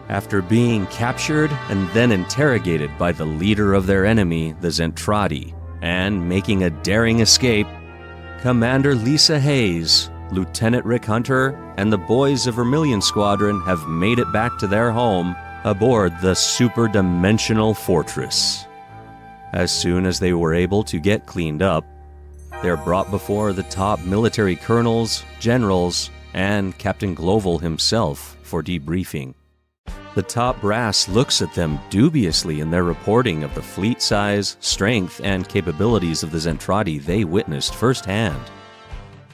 After being captured and then interrogated by the leader of their enemy, the Zentraedi, and making a daring escape, Commander Lisa Hayes, Lieutenant Rick Hunter, and the boys of Vermilion Squadron have made it back to their home aboard the super-dimensional fortress. As soon as they were able to get cleaned up, they're brought before the top military colonels, generals, and Captain Gloval himself for debriefing. The top brass looks at them dubiously in their reporting of the fleet size, strength, and capabilities of the Zentraedi they witnessed firsthand,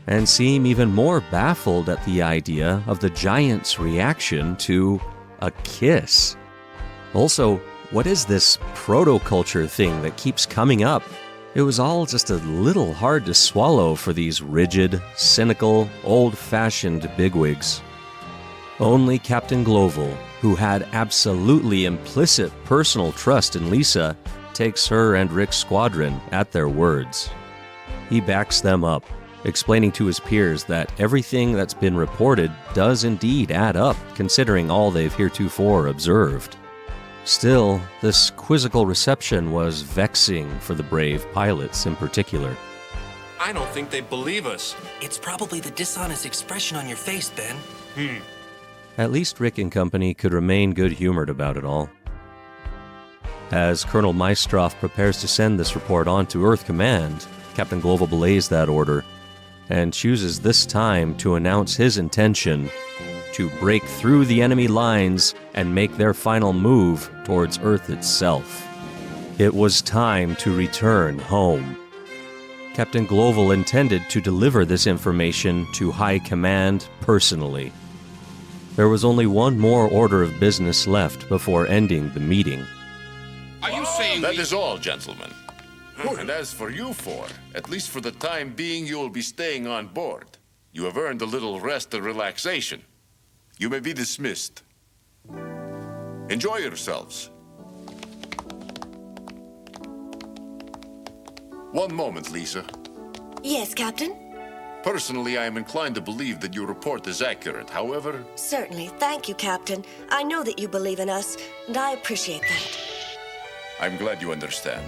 and seem even more baffled at the idea of the giant's reaction to a kiss. Also, what is this proto-culture thing that keeps coming up? It was all just a little hard to swallow for these rigid, cynical, old-fashioned bigwigs. Only Captain Gloval, who had absolutely implicit personal trust in Lisa, takes her and Rick's squadron at their words. He backs them up, explaining to his peers that everything that's been reported does indeed add up, considering all they've heretofore observed. Still, this quizzical reception was vexing for the brave pilots in particular. I don't think they believe us. It's probably the dishonest expression on your face, Ben. At least Rick and company could remain good-humored about it all. As Colonel Maestroff prepares to send this report on to Earth Command, Captain Gloval belays that order and chooses this time to announce his intention to break through the enemy lines and make their final move towards Earth itself. It was time to return home. Captain Gloval intended to deliver this information to High Command personally. There was only one more order of business left before ending the meeting. Are you saying that is all, gentlemen? And as for you four, at least for the time being, you will be staying on board. You have earned a little rest and relaxation. You may be dismissed. Enjoy yourselves. One moment, Lisa. Yes, Captain? Personally, I am inclined to believe that your report is accurate. However... Certainly. Thank you, Captain. I know that you believe in us, and I appreciate that. I'm glad you understand.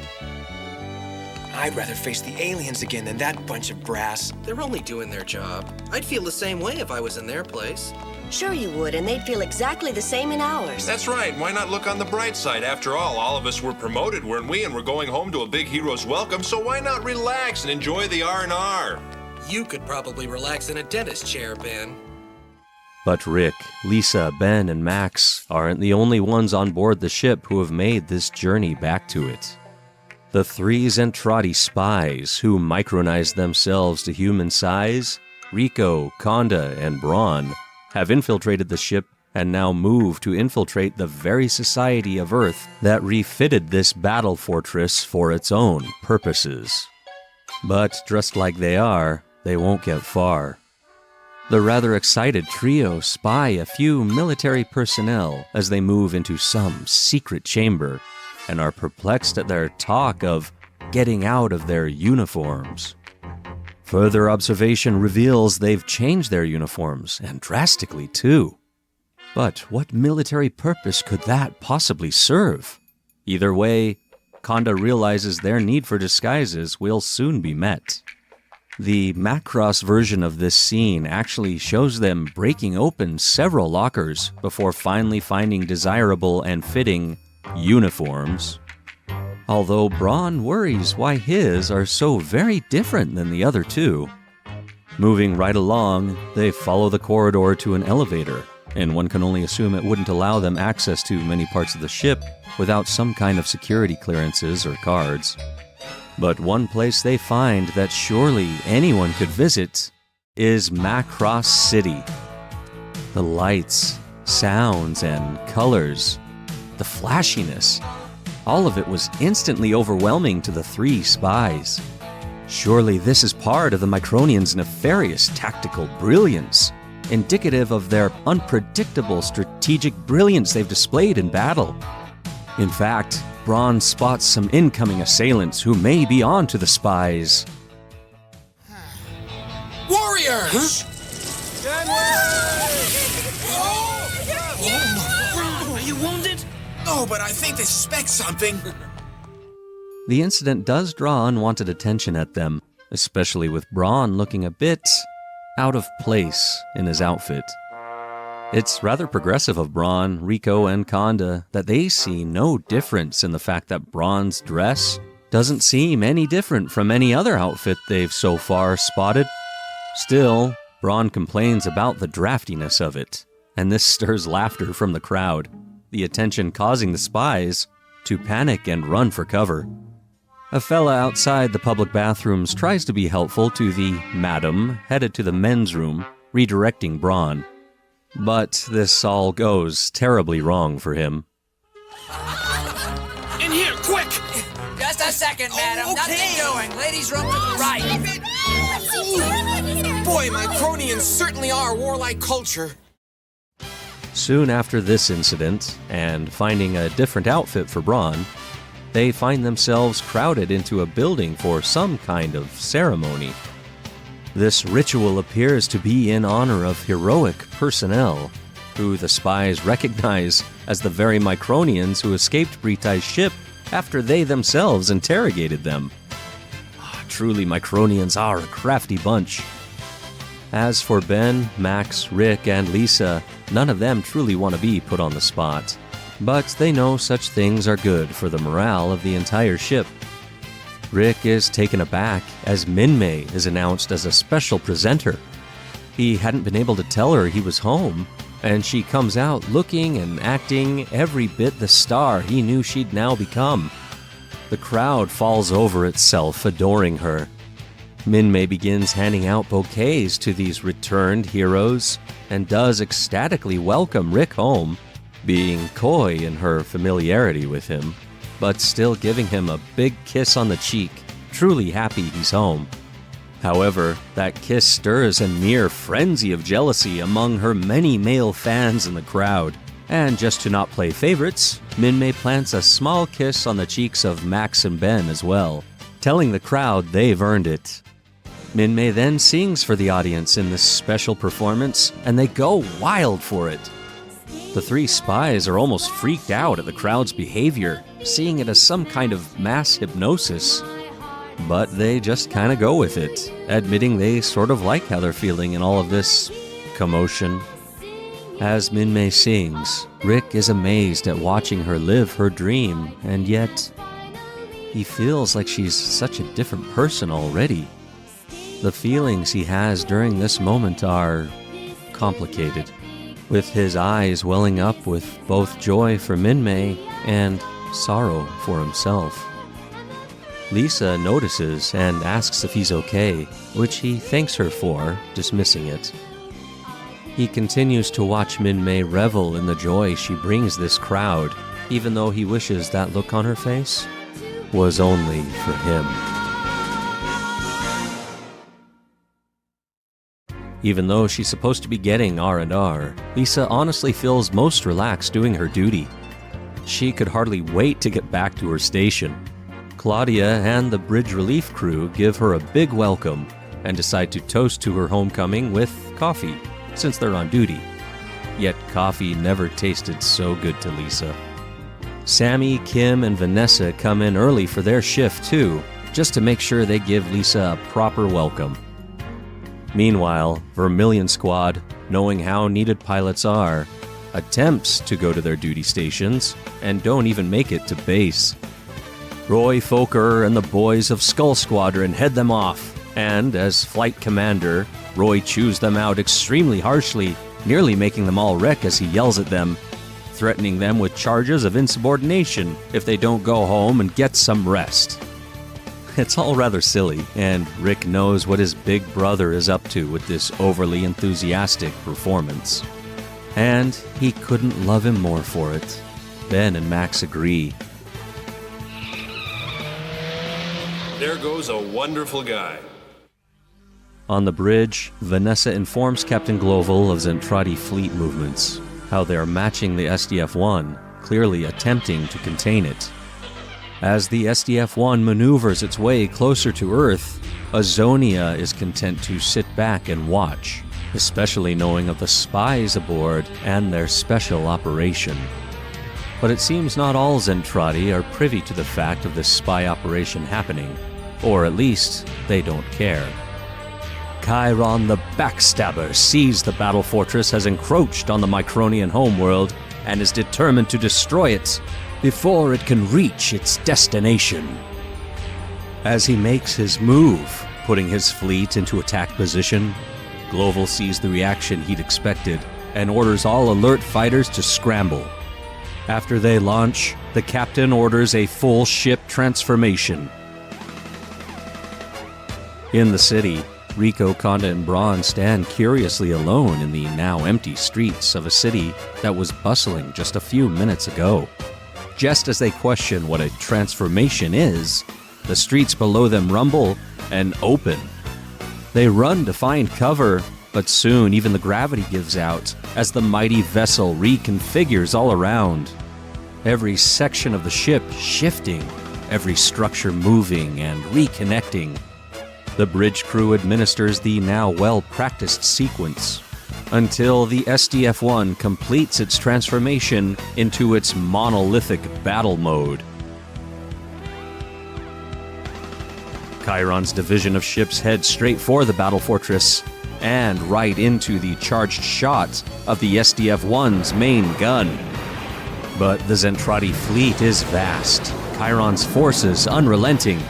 I'd rather face the aliens again than that bunch of brass. They're only doing their job. I'd feel the same way if I was in their place. Sure you would, and they'd feel exactly the same in ours. That's right. Why not look on the bright side? After all of us were promoted, weren't we? And we're going home to a big hero's welcome, so why not relax and enjoy the R&R? You could probably relax in a dentist chair, Ben. But Rick, Lisa, Ben, and Max aren't the only ones on board the ship who have made this journey back to it. The three Zentraedi spies who micronized themselves to human size, Rico, Conda, and Braun, have infiltrated the ship and now move to infiltrate the very society of Earth that refitted this battle fortress for its own purposes. But dressed like they are, they won't get far. The rather excited trio spy a few military personnel as they move into some secret chamber and are perplexed at their talk of getting out of their uniforms. Further observation reveals they've changed their uniforms, and drastically too. But what military purpose could that possibly serve? Either way, Conda realizes their need for disguises will soon be met. The Macross version of this scene actually shows them breaking open several lockers before finally finding desirable and fitting uniforms. Although Braun worries why his are so very different than the other two. Moving right along, they follow the corridor to an elevator, and one can only assume it wouldn't allow them access to many parts of the ship without some kind of security clearances or cards. But one place they find that surely anyone could visit is Macross City. The lights, sounds, and colors, the flashiness, all of it was instantly overwhelming to the three spies. Surely this is part of the Micronians' nefarious tactical brilliance, indicative of their unpredictable strategic brilliance they've displayed in battle. In fact, Braun spots some incoming assailants who may be on to the spies. Warriors! know, but I think they suspect something. The incident does draw unwanted attention at them, especially with Braun looking a bit out of place in his outfit. It's rather progressive of Braun, Rico, and Conda that they see no difference in the fact that Braun's dress doesn't seem any different from any other outfit they've so far spotted. Still, Braun complains about the draftiness of it, and this stirs laughter from the crowd, the attention causing the spies to panic and run for cover. A fella outside the public bathrooms tries to be helpful to the madam headed to the men's room, redirecting Braun. But this all goes terribly wrong for him. In here, quick! Just a second, madam. okay. Nothing doing. Ladies' room to the right. Boy, Micronians certainly are warlike culture. Soon after this incident, and finding a different outfit for Braun, they find themselves crowded into a building for some kind of ceremony. This ritual appears to be in honor of heroic personnel, who the spies recognize as the very Micronians who escaped Britai's ship after they themselves interrogated them. Truly, Micronians are a crafty bunch. As for Ben, Max, Rick, and Lisa, none of them truly want to be put on the spot. But they know such things are good for the morale of the entire ship. Rick is taken aback as Minmei is announced as a special presenter. He hadn't been able to tell her he was home, and she comes out looking and acting every bit the star he knew she'd now become. The crowd falls over itself, adoring her. Minmei begins handing out bouquets to these returned heroes and does ecstatically welcome Rick home, being coy in her familiarity with him, but still giving him a big kiss on the cheek, truly happy he's home. However, that kiss stirs a near frenzy of jealousy among her many male fans in the crowd. And just to not play favorites, Minmei plants a small kiss on the cheeks of Max and Ben as well, telling the crowd they've earned it. Minmei then sings for the audience in this special performance, and they go wild for it. The three spies are almost freaked out at the crowd's behavior, seeing it as some kind of mass hypnosis. But they just kind of go with it, admitting they sort of like how they're feeling in all of this commotion. As Minmei sings, Rick is amazed at watching her live her dream, and yet he feels like she's such a different person already. The feelings he has during this moment are complicated, with his eyes welling up with both joy for Minmei and sorrow for himself. Lisa notices and asks if he's okay, which he thanks her for, dismissing it. He continues to watch Minmei revel in the joy she brings this crowd, even though he wishes that look on her face was only for him. Even though she's supposed to be getting R&R, Lisa honestly feels most relaxed doing her duty. She could hardly wait to get back to her station. Claudia and the bridge relief crew give her a big welcome and decide to toast to her homecoming with coffee, since they're on duty. Yet coffee never tasted so good to Lisa. Sammy, Kim, and Vanessa come in early for their shift too, just to make sure they give Lisa a proper welcome. Meanwhile, Vermilion Squad, knowing how needed pilots are, attempts to go to their duty stations and don't even make it to base. Roy Fokker and the boys of Skull Squadron head them off, and as flight commander, Roy chews them out extremely harshly, nearly making them all wreck as he yells at them, threatening them with charges of insubordination if they don't go home and get some rest. It's all rather silly, and Rick knows what his big brother is up to with this overly enthusiastic performance. And he couldn't love him more for it. Ben and Max agree. There goes a wonderful guy. On the bridge, Vanessa informs Captain Gloval of Zentraedi fleet movements, how they're matching the SDF-1, clearly attempting to contain it. As the SDF-1 maneuvers its way closer to Earth, Azonia is content to sit back and watch, especially knowing of the spies aboard and their special operation. But it seems not all Zentraedi are privy to the fact of this spy operation happening, or at least they don't care. Khyron the Backstabber sees the battle fortress has encroached on the Micronian homeworld and is determined to destroy it before it can reach its destination. As he makes his move, putting his fleet into attack position, Global sees the reaction he'd expected and orders all alert fighters to scramble. After they launch, the captain orders a full ship transformation. In the city, Rico, Conda, and Braun stand curiously alone in the now empty streets of a city that was bustling just a few minutes ago. Just as they question what a transformation is, the streets below them rumble and open. They run to find cover, but soon even the gravity gives out as the mighty vessel reconfigures all around. Every section of the ship shifting, every structure moving and reconnecting. The bridge crew administers the now well-practiced sequence until the SDF-1 completes its transformation into its monolithic battle mode. Khyron's division of ships heads straight for the battle fortress and right into the charged shot of the SDF-1's main gun. But the Zentraedi fleet is vast, Khyron's forces unrelenting.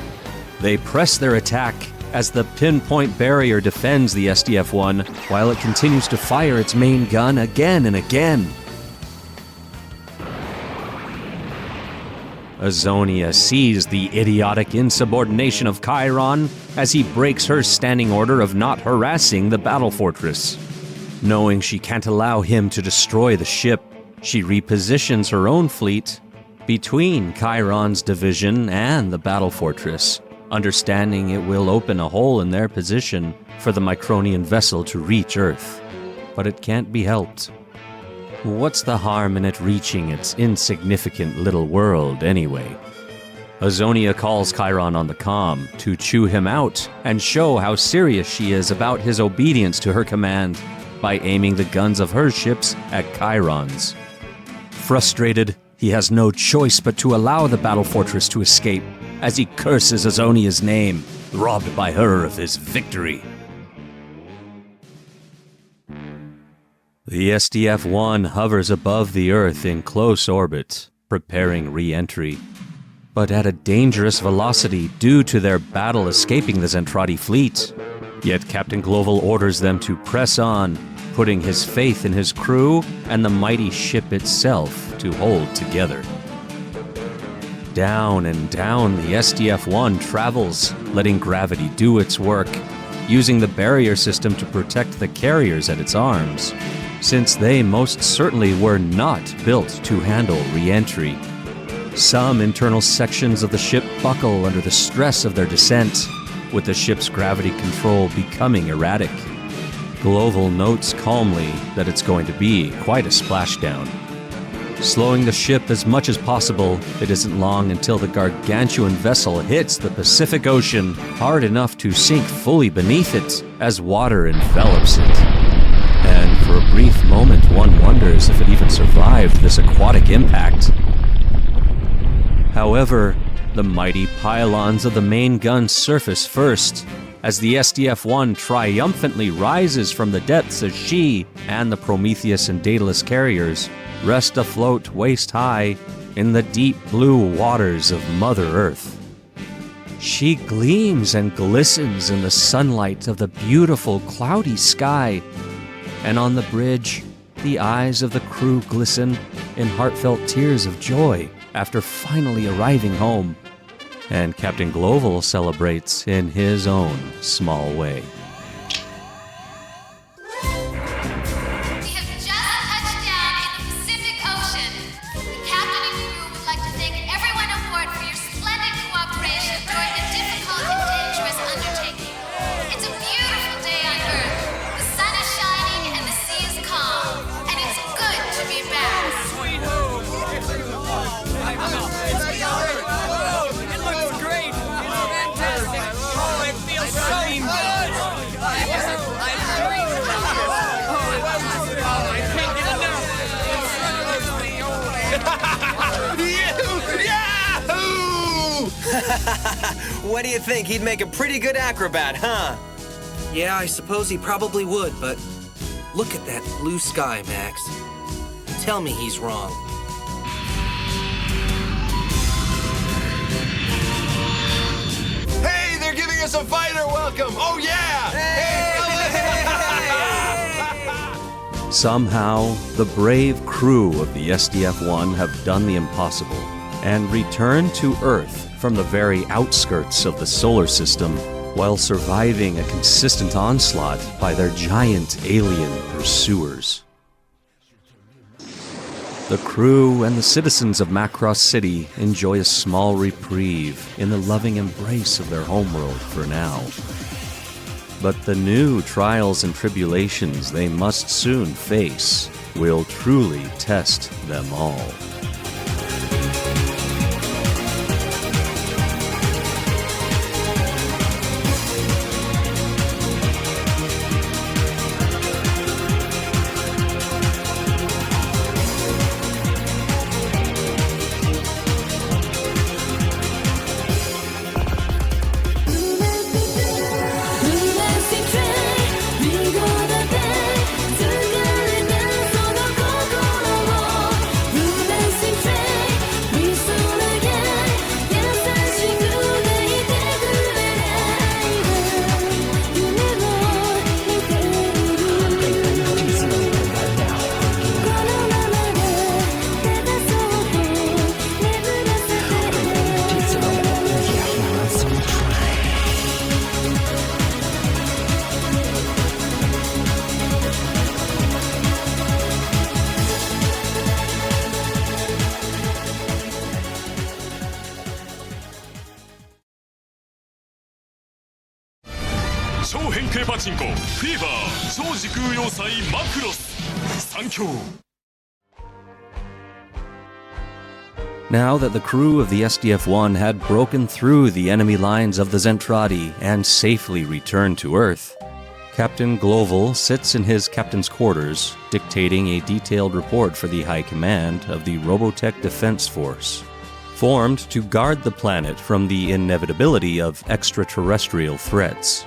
They press their attack as the pinpoint barrier defends the SDF-1 while it continues to fire its main gun again and again. Azonia sees the idiotic insubordination of Khyron as he breaks her standing order of not harassing the battle fortress. Knowing she can't allow him to destroy the ship, she repositions her own fleet between Khyron's division and the battle fortress, understanding it will open a hole in their position for the Micronian vessel to reach Earth. But it can't be helped. What's the harm in it reaching its insignificant little world anyway? Azonia calls Khyron on the comm to chew him out and show how serious she is about his obedience to her command by aiming the guns of her ships at Khyron's. Frustrated, he has no choice but to allow the battle fortress to escape as he curses Azonia's name, robbed by her of his victory. The SDF-1 hovers above the Earth in close orbit, preparing re-entry, but at a dangerous velocity due to their battle escaping the Zentraedi fleet. Yet Captain Global orders them to press on, putting his faith in his crew and the mighty ship itself to hold together. Down and down the SDF-1 travels, letting gravity do its work, using the barrier system to protect the carriers at its arms, since they most certainly were not built to handle re-entry. Some internal sections of the ship buckle under the stress of their descent, with the ship's gravity control becoming erratic. Global notes calmly that it's going to be quite a splashdown. Slowing the ship as much as possible, it isn't long until the gargantuan vessel hits the Pacific Ocean hard enough to sink fully beneath it as water envelops it. And for a brief moment, one wonders if it even survived this aquatic impact. However, the mighty pylons of the main gun surface first, as the SDF-1 triumphantly rises from the depths as she and the Prometheus and Daedalus carriers rest afloat waist-high in the deep blue waters of Mother Earth. She gleams and glistens in the sunlight of the beautiful cloudy sky, and on the bridge, the eyes of the crew glisten in heartfelt tears of joy after finally arriving home, and Captain Global celebrates in his own small way. We have just touched down in the Pacific Ocean. The captain and crew would like to thank everyone aboard for your splendid cooperation during the difficult and dangerous undertaking. It's a beautiful day on Earth. The sun is shining and the sea is calm, and it's good to be back. Sweet home! It looks great! It's fantastic! Oh, it feels so good! What do you think? He'd make a pretty good acrobat, huh? Yeah, I suppose he probably would, but look at that blue sky, Max. Tell me he's wrong. Hey, they're giving us a fighter welcome! Oh, yeah! Somehow, the brave crew of the SDF-1 have done the impossible and returned to Earth from the very outskirts of the solar system while surviving a consistent onslaught by their giant alien pursuers. The crew and the citizens of Macross City enjoy a small reprieve in the loving embrace of their homeworld for now. But the new trials and tribulations they must soon face will truly test them all. Now that the crew of the SDF-1 had broken through the enemy lines of the Zentraedi and safely returned to Earth, Captain Gloval sits in his captain's quarters, dictating a detailed report for the High Command of the Robotech Defense Force, formed to guard the planet from the inevitability of extraterrestrial threats.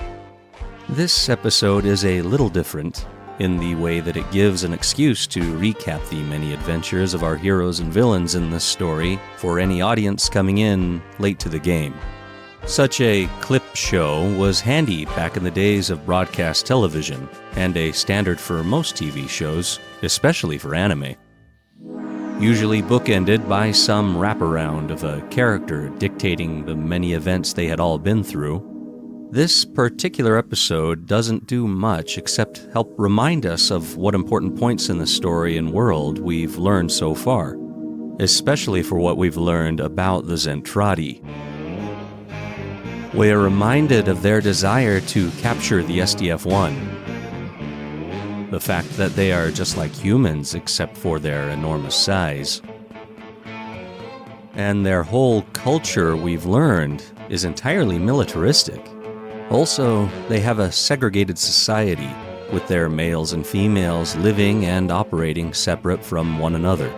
This episode is a little different in the way that it gives an excuse to recap the many adventures of our heroes and villains in this story for any audience coming in late to the game. Such a clip show was handy back in the days of broadcast television, and a standard for most TV shows, especially for anime. Usually bookended by some wraparound of a character dictating the many events they had all been through, this particular episode doesn't do much except help remind us of what important points in the story and world we've learned so far, especially for what we've learned about the Zentraedi. We are reminded of their desire to capture the SDF-1, the fact that they are just like humans except for their enormous size. And their whole culture, we've learned, is entirely militaristic. Also, they have a segregated society, with their males and females living and operating separate from one another.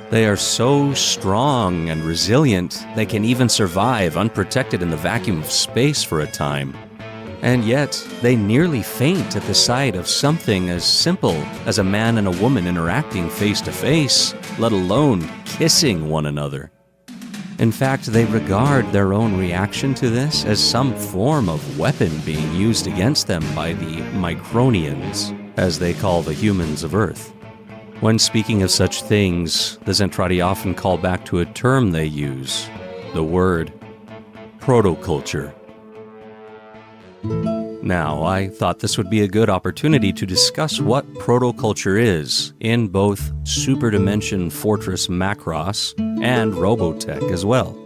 They are so strong and resilient, they can even survive unprotected in the vacuum of space for a time. And yet, they nearly faint at the sight of something as simple as a man and a woman interacting face to face, let alone kissing one another. In fact, they regard their own reaction to this as some form of weapon being used against them by the Micronians, as they call the humans of Earth. When speaking of such things, the Zentraedi often call back to a term they use, the word protoculture. Now, I thought this would be a good opportunity to discuss what protoculture is in both Super Dimension Fortress Macross and Robotech as well.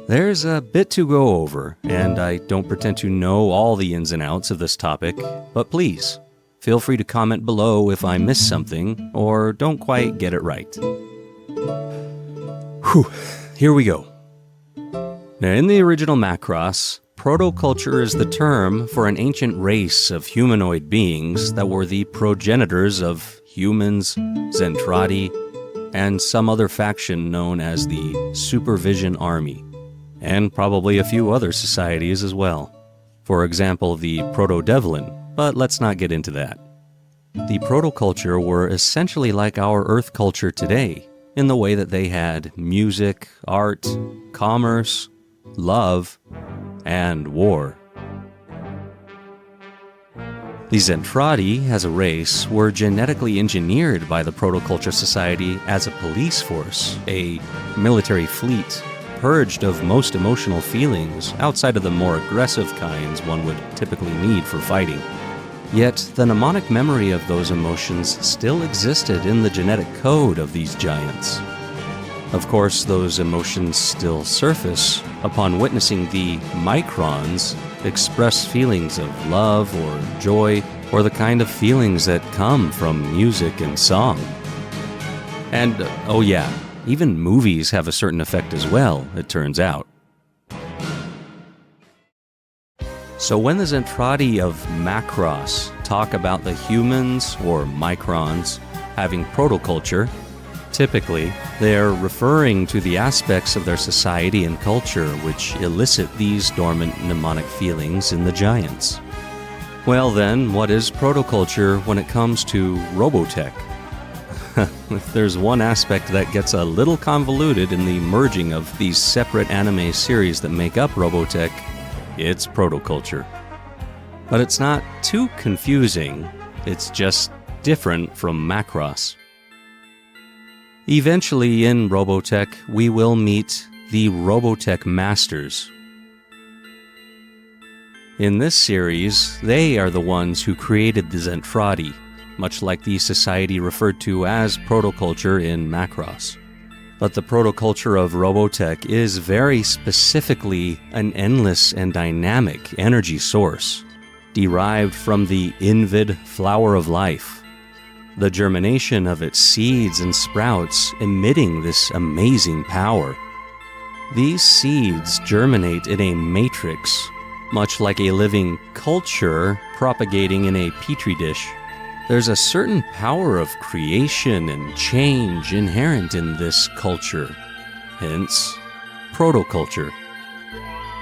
There's a bit to go over, and I don't pretend to know all the ins and outs of this topic, but please, feel free to comment below if I missed something or don't quite get it right. Whew, here we go. Now, in the original Macross, protoculture is the term for an ancient race of humanoid beings that were the progenitors of humans, Zentraedi, and some other faction known as the Supervision Army. and probably a few other societies as well. For example, the Proto-Devlin, but let's not get into that. The proto-culture were essentially like our Earth culture today, in the way that they had music, art, commerce, love, and war. The Zentraedi, as a race, were genetically engineered by the Proto-Culture Society as a police force, a military fleet, purged of most emotional feelings outside of the more aggressive kinds one would typically need for fighting. Yet, the mnemonic memory of those emotions still existed in the genetic code of these giants. Of course, those emotions still surface upon witnessing the Microns express feelings of love or joy, or the kind of feelings that come from music and song. And, oh yeah, even movies have a certain effect as well, it turns out. So when the Zentraedi of Macross talk about the humans, or Microns, having protoculture, typically they're referring to the aspects of their society and culture which elicit these dormant mnemonic feelings in the giants. Well then, what is protoculture when it comes to Robotech? If there's one aspect that gets a little convoluted in the merging of these separate anime series that make up Robotech, it's protoculture. But it's not too confusing, it's just different from Macross. Eventually in Robotech, we will meet the Robotech Masters. In this series, they are the ones who created the Zentraedi, much like the society referred to as protoculture in Macross. But the protoculture of Robotech is very specifically an endless and dynamic energy source, derived from the Invid flower of life, the germination of its seeds and sprouts emitting this amazing power. These seeds germinate in a matrix, much like a living culture propagating in a petri dish. There's a certain power of creation and change inherent in this culture, hence protoculture.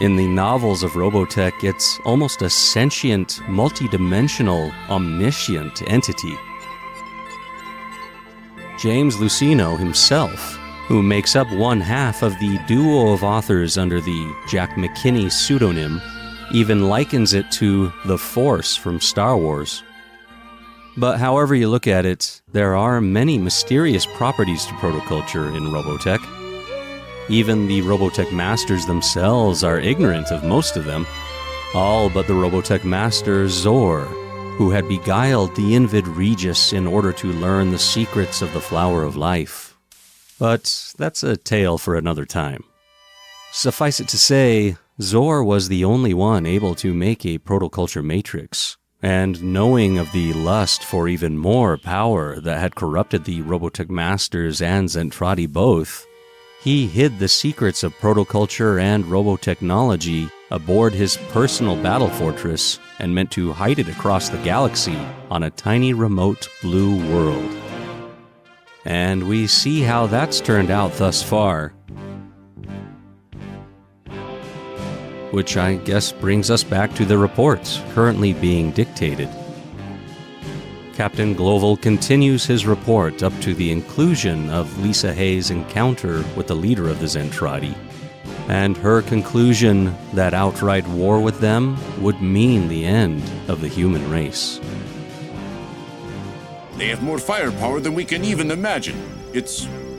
In the novels of Robotech, it's almost a sentient, multidimensional, omniscient entity. James Luceno himself, who makes up one half of the duo of authors under the Jack McKinney pseudonym, even likens it to the Force from Star Wars. But however you look at it, there are many mysterious properties to protoculture in Robotech. Even the Robotech Masters themselves are ignorant of most of them, all but the Robotech Master Zor, who had beguiled the Invid Regis in order to learn the secrets of the Flower of Life. But that's a tale for another time. Suffice it to say, Zor was the only one able to make a protoculture matrix, and knowing of the lust for even more power that had corrupted the Robotech Masters and Zentraedi both, he hid the secrets of protoculture and robotechnology aboard his personal battle fortress and meant to hide it across the galaxy on a tiny remote blue world. And we see how that's turned out thus far. Which I guess brings us back to the reports currently being dictated. Captain Gloval continues his report up to the inclusion of Lisa Hayes' encounter with the leader of the Zentraedi, and her conclusion that outright war with them would mean the end of the human race. They have more firepower than we can even imagine.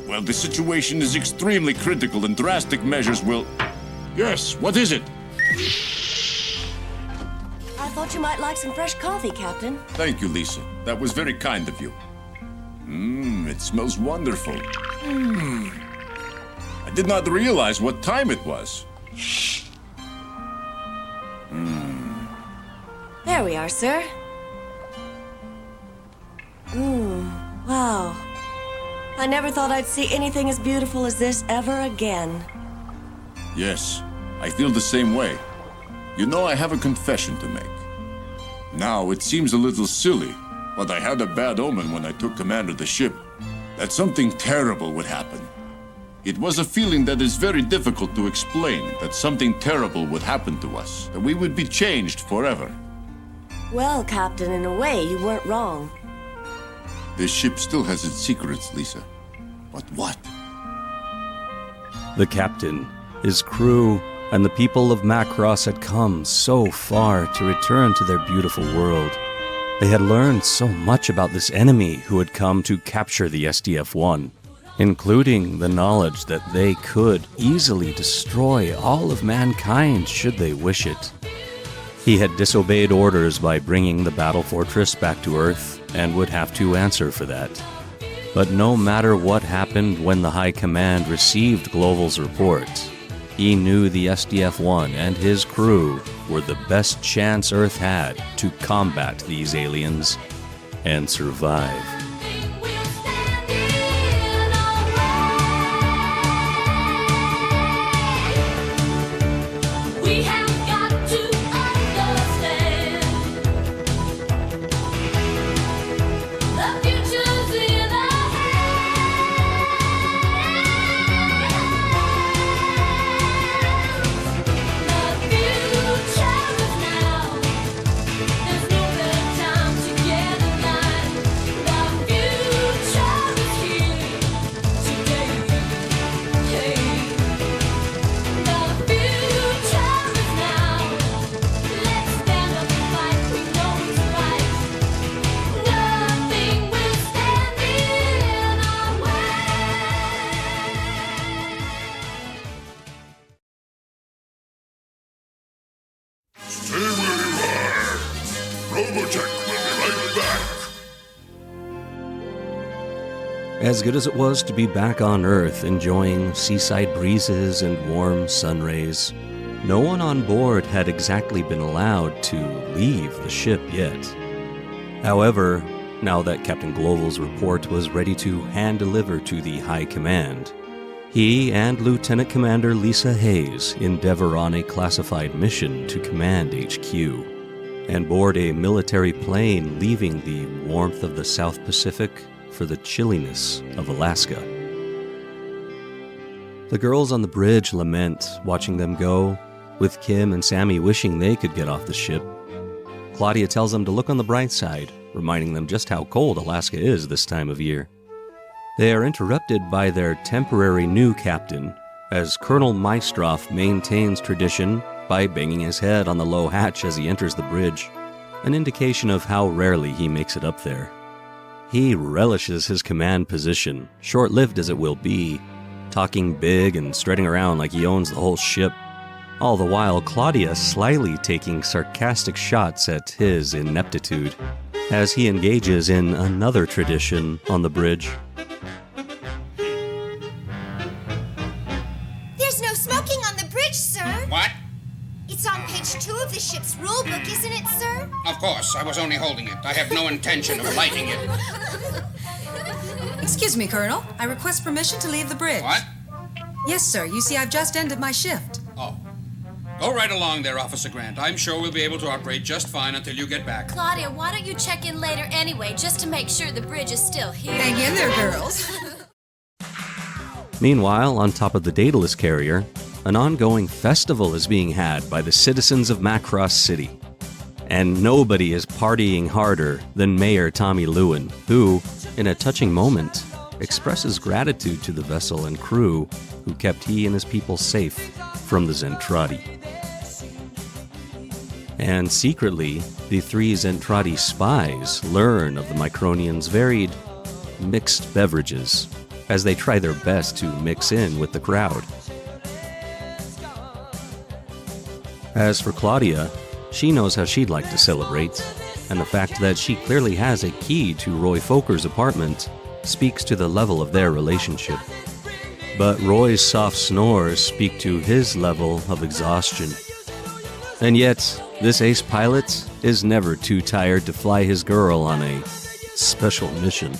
Well, the situation is extremely critical and drastic measures will... Yes, what is it? I thought you might like some fresh coffee, Captain. Thank you, Lisa. That was very kind of you. It smells wonderful. I did not realize what time it was. There we are, sir. Wow. I never thought I'd see anything as beautiful as this ever again. Yes, I feel the same way. You know, I have a confession to make. Now, it seems a little silly, but I had a bad omen when I took command of the ship, that something terrible would happen. It was a feeling that is very difficult to explain, that something terrible would happen to us, that we would be changed forever. Well, Captain, in a way, you weren't wrong. This ship still has its secrets, Lisa. But what? The captain, his crew, and the people of Macross had come so far to return to their beautiful world. They had learned so much about this enemy who had come to capture the SDF-1, including the knowledge that they could easily destroy all of mankind should they wish it. He had disobeyed orders by bringing the battle fortress back to Earth and would have to answer for that. But no matter what happened when the High Command received Gloval's report, he knew the SDF-1 and his crew were the best chance Earth had to combat these aliens and survive. Stay where you are. Robotech will be right back. As good as it was to be back on Earth enjoying seaside breezes and warm sun rays, no one on board had exactly been allowed to leave the ship yet. However, now that Captain Gloval's report was ready to hand-deliver to the High Command, he and Lieutenant Commander Lisa Hayes endeavor on a classified mission to Command HQ and board a military plane leaving the warmth of the South Pacific for the chilliness of Alaska. The girls on the bridge lament watching them go, with Kim and Sammy wishing they could get off the ship. Claudia tells them to look on the bright side, reminding them just how cold Alaska is this time of year. They are interrupted by their temporary new captain, as Colonel Maestroff maintains tradition by banging his head on the low hatch as he enters the bridge, an indication of how rarely he makes it up there. He relishes his command position, short-lived as it will be, talking big and strutting around like he owns the whole ship, all the while Claudia slyly taking sarcastic shots at his ineptitude as he engages in another tradition on the bridge. There's no smoking on the bridge, sir. What? It's on page 2 of the ship's rulebook, isn't it, sir? Of course, I was only holding it. I have no intention of lighting it. Excuse me, Colonel. I request permission to leave the bridge. What? Yes, sir. You see, I've just ended my shift. Oh. Go right along there, Officer Grant. I'm sure we'll be able to operate just fine until you get back. Claudia, why don't you check in later anyway, just to make sure the bridge is still here? Hang in there, girls. Meanwhile, on top of the Daedalus carrier, an ongoing festival is being had by the citizens of Macross City. And nobody is partying harder than Mayor Tommy Lewin, who, in a touching moment, expresses gratitude to the vessel and crew who kept he and his people safe from the Zentraedi. And secretly, the 3 Zentraedi spies learn of the Micronians' varied, mixed beverages as they try their best to mix in with the crowd. As for Claudia, she knows how she'd like to celebrate, and the fact that she clearly has a key to Roy Foker's apartment speaks to the level of their relationship. But Roy's soft snores speak to his level of exhaustion. And yet, this ace pilot is never too tired to fly his girl on a special mission.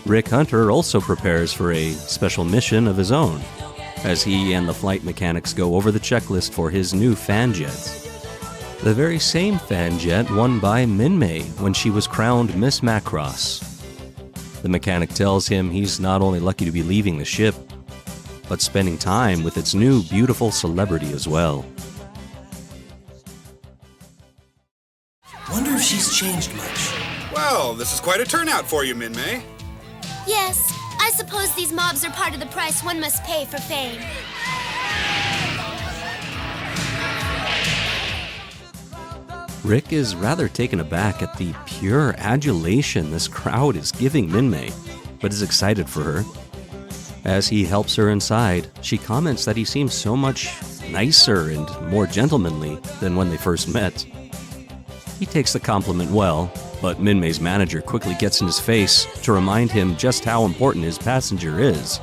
Rick Hunter also prepares for a special mission of his own, as he and the flight mechanics go over the checklist for his new fan jet. The very same fan jet won by Minmei when she was crowned Miss Macross. The mechanic tells him he's not only lucky to be leaving the ship, but spending time with its new beautiful celebrity as well. Wonder if she's changed much. Well, this is quite a turnout for you, Minmei. Yes, I suppose these mobs are part of the price one must pay for fame. Rick is rather taken aback at the pure adulation this crowd is giving Minmei, but is excited for her. As he helps her inside, she comments that he seems so much nicer and more gentlemanly than when they first met. He takes the compliment well, but Minmei's manager quickly gets in his face to remind him just how important his passenger is.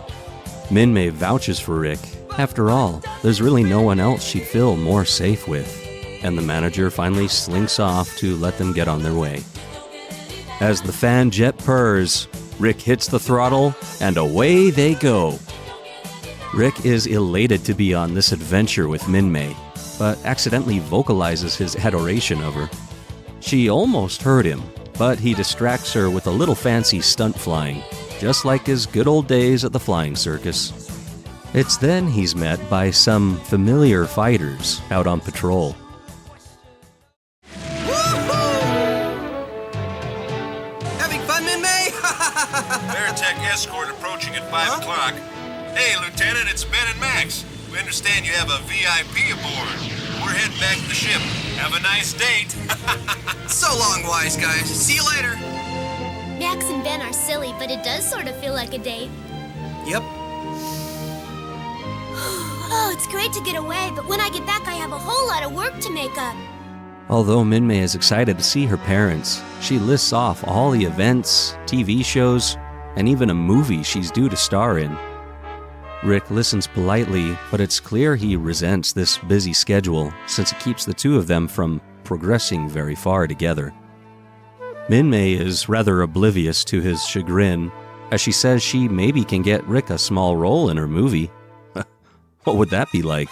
Minmei vouches for Rick. After all, there's really no one else she'd feel more safe with. And the manager finally slinks off to let them get on their way. As the fan jet purrs, Rick hits the throttle, and away they go. Rick is elated to be on this adventure with Minmei, but accidentally vocalizes his adoration of her. She almost heard him, but he distracts her with a little fancy stunt flying, just like his good old days at the flying circus. It's then he's met by some familiar fighters out on patrol. Escort approaching at 5 o'clock. Hey, Lieutenant, it's Ben and Max. We understand you have a VIP aboard. We're heading back to the ship. Have a nice date. So long, wise guys. See you later. Max and Ben are silly, but it does sort of feel like a date. Yep. Oh, it's great to get away, but when I get back, I have a whole lot of work to make up. Although Minmei is excited to see her parents, she lists off all the events, TV shows, and even a movie she's due to star in. Rick listens politely, but it's clear he resents this busy schedule since it keeps the two of them from progressing very far together. Minmei is rather oblivious to his chagrin, as she says she maybe can get Rick a small role in her movie. What would that be like?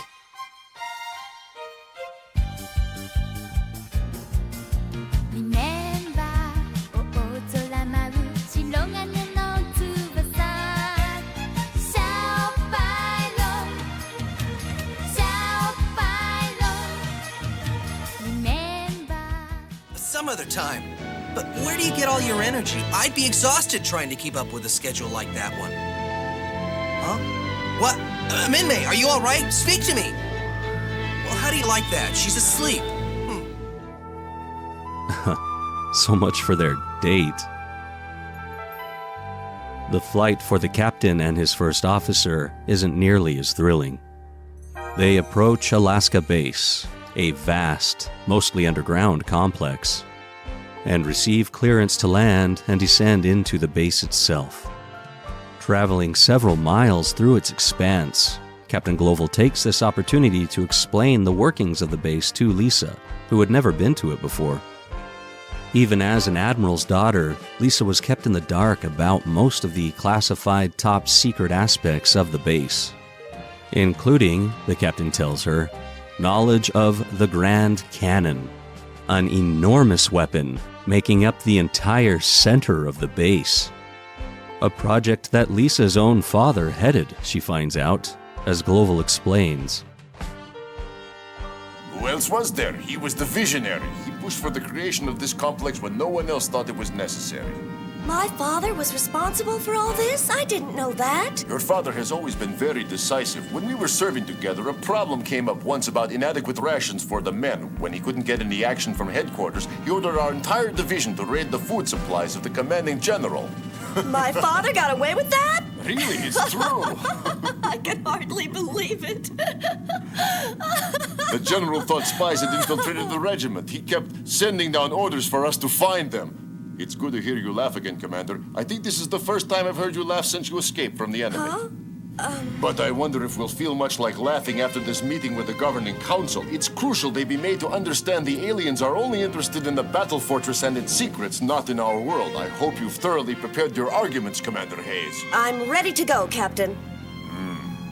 Some other time. But where do you get all your energy? I'd be exhausted trying to keep up with a schedule like that one. Huh? What? Minmei, are you all right? Speak to me. Well, how do you like that? She's asleep. So much for their date. The flight for the captain and his first officer isn't nearly as thrilling. They approach Alaska Base, a vast, mostly underground complex, and receive clearance to land and descend into the base itself. Traveling several miles through its expanse, Captain Gloval takes this opportunity to explain the workings of the base to Lisa, who had never been to it before. Even as an admiral's daughter, Lisa was kept in the dark about most of the classified top-secret aspects of the base, including, the captain tells her, knowledge of the Grand Cannon, an enormous weapon making up the entire center of the base. A project that Lisa's own father headed, she finds out, as Gloval explains. Who else was there? He was the visionary. He pushed for the creation of this complex when no one else thought it was necessary. My father was responsible for all this? I didn't know that. Your father has always been very decisive. When we were serving together, a problem came up once about inadequate rations for the men. When he couldn't get any action from headquarters, he ordered our entire division to raid the food supplies of the commanding general. My father got away with that? Really, it's true. I can hardly believe it. The general thought spies had infiltrated the regiment. He kept sending down orders for us to find them. It's good to hear you laugh again, Commander. I think this is the first time I've heard you laugh since you escaped from the enemy. Huh? But I wonder if we'll feel much like laughing after this meeting with the governing council. It's crucial they be made to understand the aliens are only interested in the battle fortress and its secrets, not in our world. I hope you've thoroughly prepared your arguments, Commander Hayes. I'm ready to go, Captain.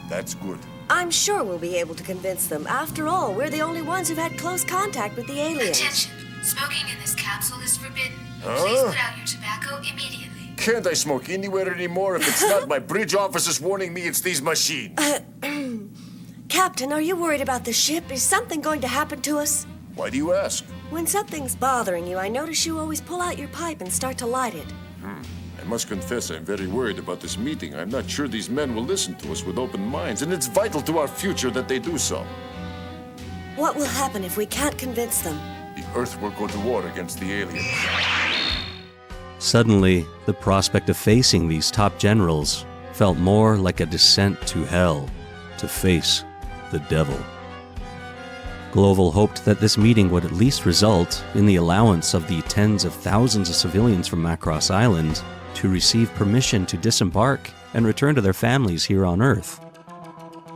That's good. I'm sure we'll be able to convince them. After all, we're the only ones who've had close contact with the aliens. Attention. Smoking in this capsule is forbidden. Huh? Please put out your tobacco immediately. can't I smoke anywhere anymore if it's not my bridge officers warning me it's these machines? Captain, are you worried about the ship? Is something going to happen to us? Why do you ask? When something's bothering you, I notice you always pull out your pipe and start to light it. I must confess I'm very worried about this meeting. I'm not sure these men will listen to us with open minds, and it's vital to our future that they do so. What will happen if we can't convince them? The Earth will go to war against the aliens. Suddenly, the prospect of facing these top generals felt more like a descent to hell, to face the devil. Global hoped that this meeting would at least result in the allowance of the tens of thousands of civilians from Macross Island to receive permission to disembark and return to their families here on Earth.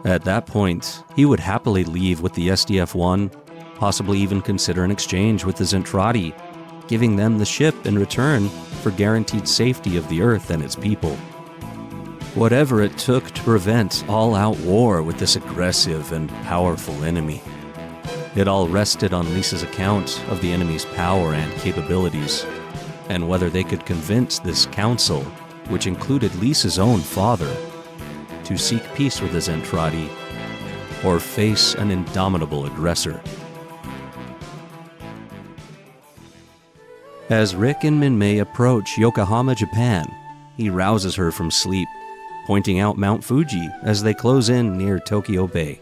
At that point, he would happily leave with the SDF-1, possibly even consider an exchange with the Zentraedi, giving them the ship in return for guaranteed safety of the Earth and its people. Whatever it took to prevent all-out war with this aggressive and powerful enemy. It all rested on Lisa's account of the enemy's power and capabilities, and whether they could convince this council, which included Lisa's own father, to seek peace with the Zentraedi, or face an indomitable aggressor. As Rick and Minmei approach Yokohama, Japan, he rouses her from sleep, pointing out Mount Fuji as they close in near Tokyo Bay.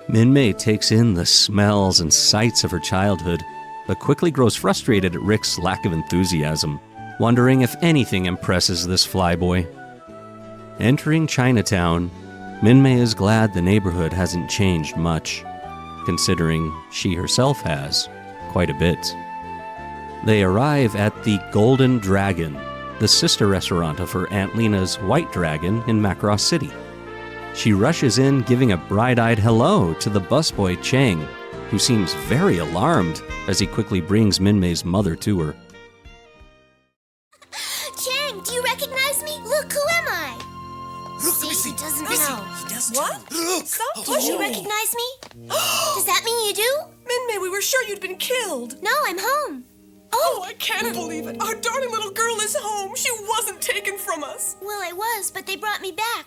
Minmei takes in the smells and sights of her childhood, but quickly grows frustrated at Rick's lack of enthusiasm, wondering if anything impresses this flyboy. Entering Chinatown, Minmei is glad the neighborhood hasn't changed much, considering she herself has quite a bit. They arrive at the Golden Dragon, the sister restaurant of her Aunt Lena's White Dragon in Macross City. She rushes in, giving a bright-eyed hello to the busboy Chang, who seems very alarmed as he quickly brings Minmei's mother to her. Chang, do you recognize me? Look, who am I? Look, See, Missy, he doesn't Missy, know. he does What? too. Look. Stop Do you pushing me. recognize me? Does that mean you do? Minmei, we were sure you'd been killed. No, I'm home. Oh, I can't believe it. Our darling little girl is home. She wasn't taken from us. Well, I was, but they brought me back.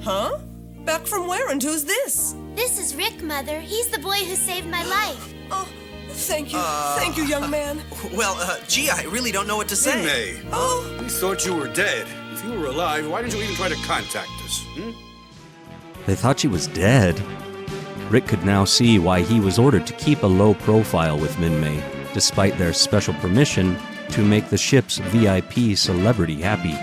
Huh? Back from where, and who's this? This is Rick, Mother. He's the boy who saved my life. Oh, thank you. Thank you, young man. Well, gee, I really don't know what to say. Minmei, Oh, we thought you were dead. If you were alive, why didn't you even try to contact us? They thought she was dead. Rick could now see why he was ordered to keep a low profile with Minmei, despite their special permission to make the ship's VIP celebrity happy.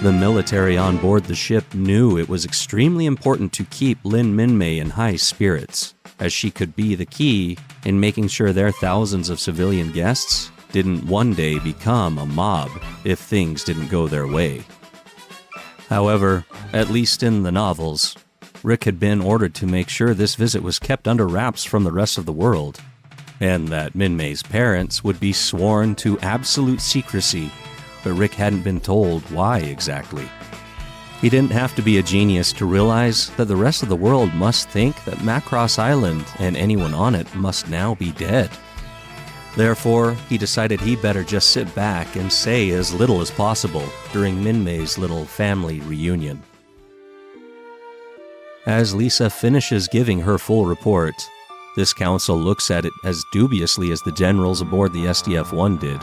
The military on board the ship knew it was extremely important to keep Lin Minmei in high spirits, as she could be the key in making sure their thousands of civilian guests didn't one day become a mob if things didn't go their way. However, at least in the novels, Rick had been ordered to make sure this visit was kept under wraps from the rest of the world, and that Minmei's parents would be sworn to absolute secrecy, but Rick hadn't been told why exactly. He didn't have to be a genius to realize that the rest of the world must think that Macross Island and anyone on it must now be dead. Therefore, he decided he better just sit back and say as little as possible during Minmei's little family reunion. As Lisa finishes giving her full report, this council looks at it as dubiously as the generals aboard the SDF-1 did.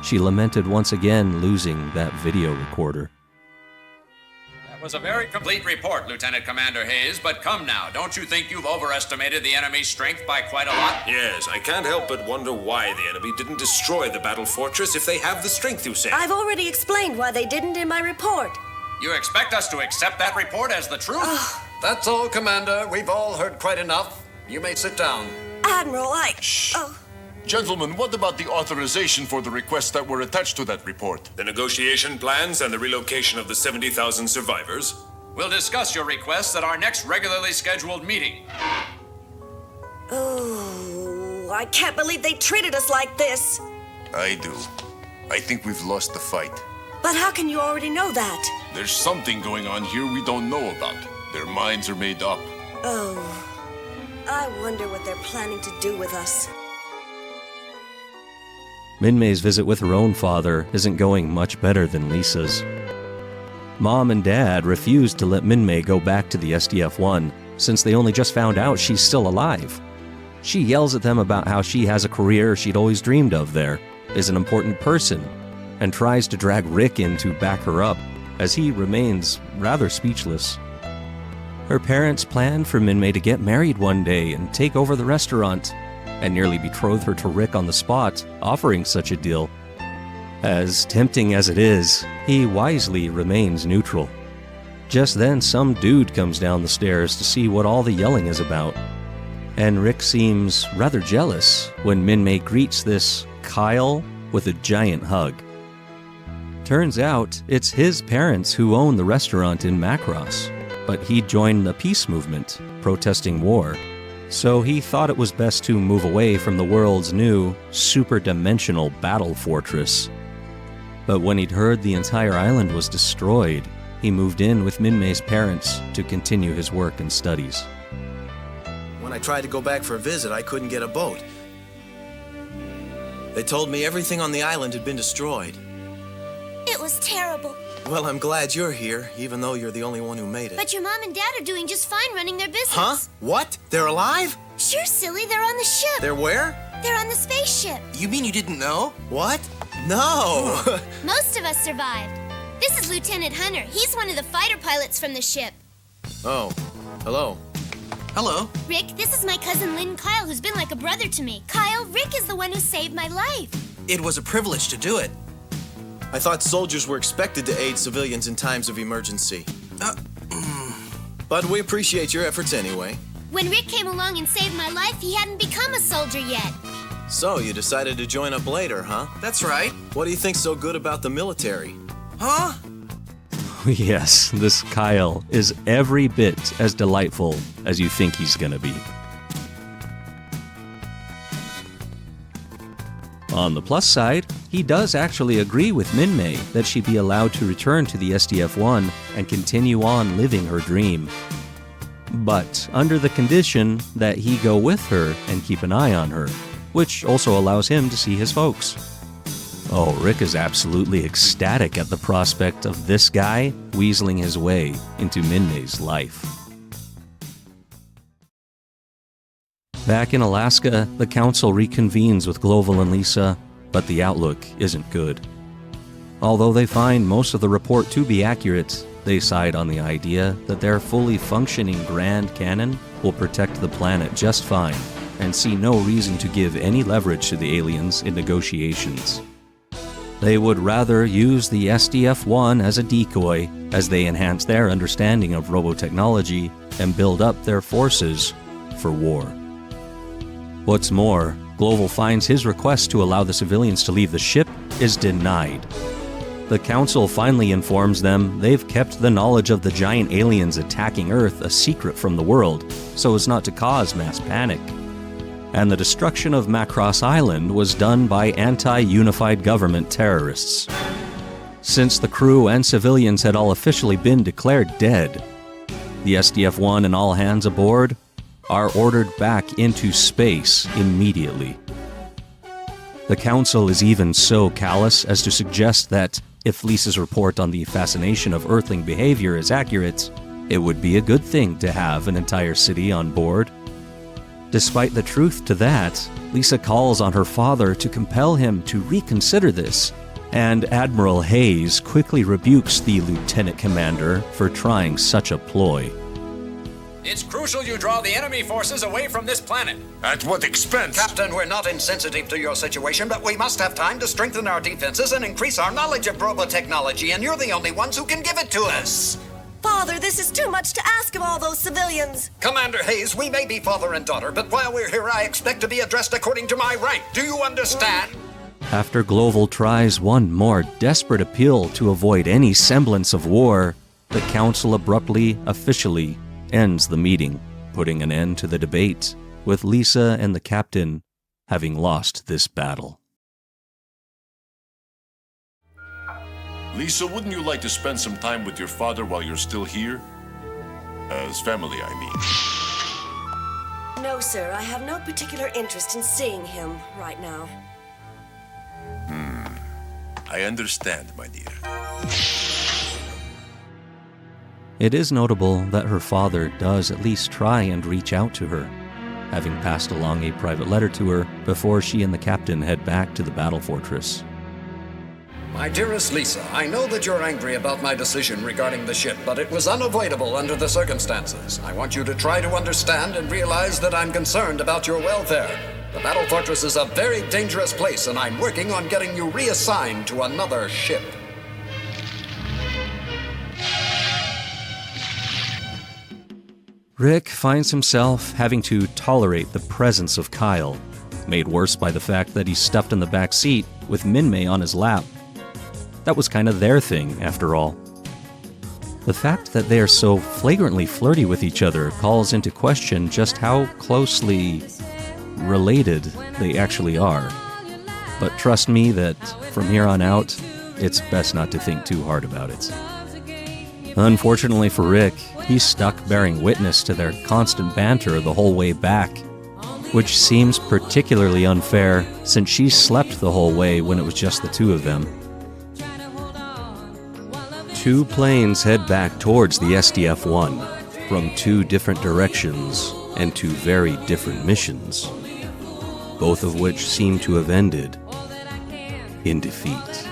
She lamented once again losing that video recorder. That was a very complete report, Lieutenant Commander Hayes, but come now, don't you think you've overestimated the enemy's strength by quite a lot? Yes, I can't help but wonder why the enemy didn't destroy the battle fortress if they have the strength, you say. I've already explained why they didn't in my report. You expect us to accept that report as the truth? That's all, Commander. We've all heard quite enough. You may sit down. Admiral, Shh. Gentlemen, what about the authorization for the requests that were attached to that report? The negotiation plans and the relocation of the 70,000 survivors? We'll discuss your requests at our next regularly scheduled meeting. Oh, I can't believe they treated us like this. I do. I think we've lost the fight. But how can you already know that? There's something going on here we don't know about. Their minds are made up. Oh, I wonder what they're planning to do with us. Minmei's visit with her own father isn't going much better than Lisa's. Mom and Dad refused to let Minmei go back to the SDF-1 since they only just found out she's still alive. She yells at them about how she has a career she'd always dreamed of there, is an important person, and tries to drag Rick in to back her up, as he remains rather speechless. Her parents planned for Minmei to get married one day and take over the restaurant, and nearly betroth her to Rick on the spot, offering such a deal. As tempting as it is, he wisely remains neutral. Just then, some dude comes down the stairs to see what all the yelling is about. And Rick seems rather jealous when Minmei greets this Kyle with a giant hug. Turns out, it's his parents who own the restaurant in Macross, but he joined the peace movement, protesting war. So he thought it was best to move away from the world's new, super-dimensional battle fortress. But when he'd heard the entire island was destroyed, he moved in with Minmei's parents to continue his work and studies. When I tried to go back for a visit, I couldn't get a boat. They told me everything on the island had been destroyed. It was terrible. Well, I'm glad you're here, even though you're the only one who made it. But your mom and dad are doing just fine running their business. Huh? What? They're alive? Sure, silly. They're on the ship. They're where? They're on the spaceship. You mean you didn't know? What? No! Most of us survived. This is Lieutenant Hunter. He's one of the fighter pilots from the ship. Oh, hello. Hello. Rick, this is my cousin Lynn Kyle, who's been like a brother to me. Kyle, Rick is the one who saved my life. It was a privilege to do it. I thought soldiers were expected to aid civilians in times of emergency. But we appreciate your efforts anyway. When Rick came along and saved my life, he hadn't become a soldier yet. So, you decided to join up later, huh? That's right. What do you think's so good about the military? Huh? Yes, this Kyle is every bit as delightful as you think he's gonna be. On the plus side, he does actually agree with Minmei that she be allowed to return to the SDF-1 and continue on living her dream. But under the condition that he go with her and keep an eye on her, which also allows him to see his folks. Oh, Rick is absolutely ecstatic at the prospect of this guy weaseling his way into Minmei's life. Back in Alaska, the council reconvenes with Global and Lisa, but the outlook isn't good. Although they find most of the report to be accurate, they side on the idea that their fully functioning Grand Cannon will protect the planet just fine, and see no reason to give any leverage to the aliens in negotiations. They would rather use the SDF-1 as a decoy as they enhance their understanding of robotechnology and build up their forces for war. What's more, Global finds his request to allow the civilians to leave the ship is denied. The Council finally informs them they've kept the knowledge of the giant aliens attacking Earth a secret from the world, so as not to cause mass panic. And the destruction of Macross Island was done by anti-unified government terrorists. Since the crew and civilians had all officially been declared dead, the SDF-1 and all hands aboard are ordered back into space immediately. The Council is even so callous as to suggest that if Lisa's report on the fascination of Earthling behavior is accurate, it would be a good thing to have an entire city on board. Despite the truth to that, Lisa calls on her father to compel him to reconsider this, and Admiral Hayes quickly rebukes the lieutenant commander for trying such a ploy. It's crucial you draw the enemy forces away from this planet. At what expense? Captain, we're not insensitive to your situation, but we must have time to strengthen our defenses and increase our knowledge of robotechnology, and you're the only ones who can give it to us. Father, this is too much to ask of all those civilians. Commander Hayes, we may be father and daughter, but while we're here, I expect to be addressed according to my rank. Do you understand? After Global tries one more desperate appeal to avoid any semblance of war, the Council abruptly, officially, ends the meeting, putting an end to the debate, with Lisa and the captain having lost this battle. Lisa, wouldn't you like to spend some time with your father while you're still here? As family, I mean. No, sir, I have no particular interest in seeing him right now. I understand, my dear. It is notable that her father does at least try and reach out to her, having passed along a private letter to her before she and the captain head back to the battle fortress. My dearest Lisa, I know that you're angry about my decision regarding the ship, but it was unavoidable under the circumstances. I want you to try to understand and realize that I'm concerned about your welfare. The battle fortress is a very dangerous place, and I'm working on getting you reassigned to another ship. Rick finds himself having to tolerate the presence of Kyle, made worse by the fact that he's stuffed in the back seat with Minmei on his lap. That was kind of their thing, after all. The fact that they are so flagrantly flirty with each other calls into question just how closely related they actually are. But trust me that from here on out, it's best not to think too hard about it. Unfortunately for Rick, he's stuck bearing witness to their constant banter the whole way back, which seems particularly unfair since she slept the whole way when it was just the two of them. Two planes head back towards the SDF-1 from two different directions and two very different missions, both of which seem to have ended in defeat.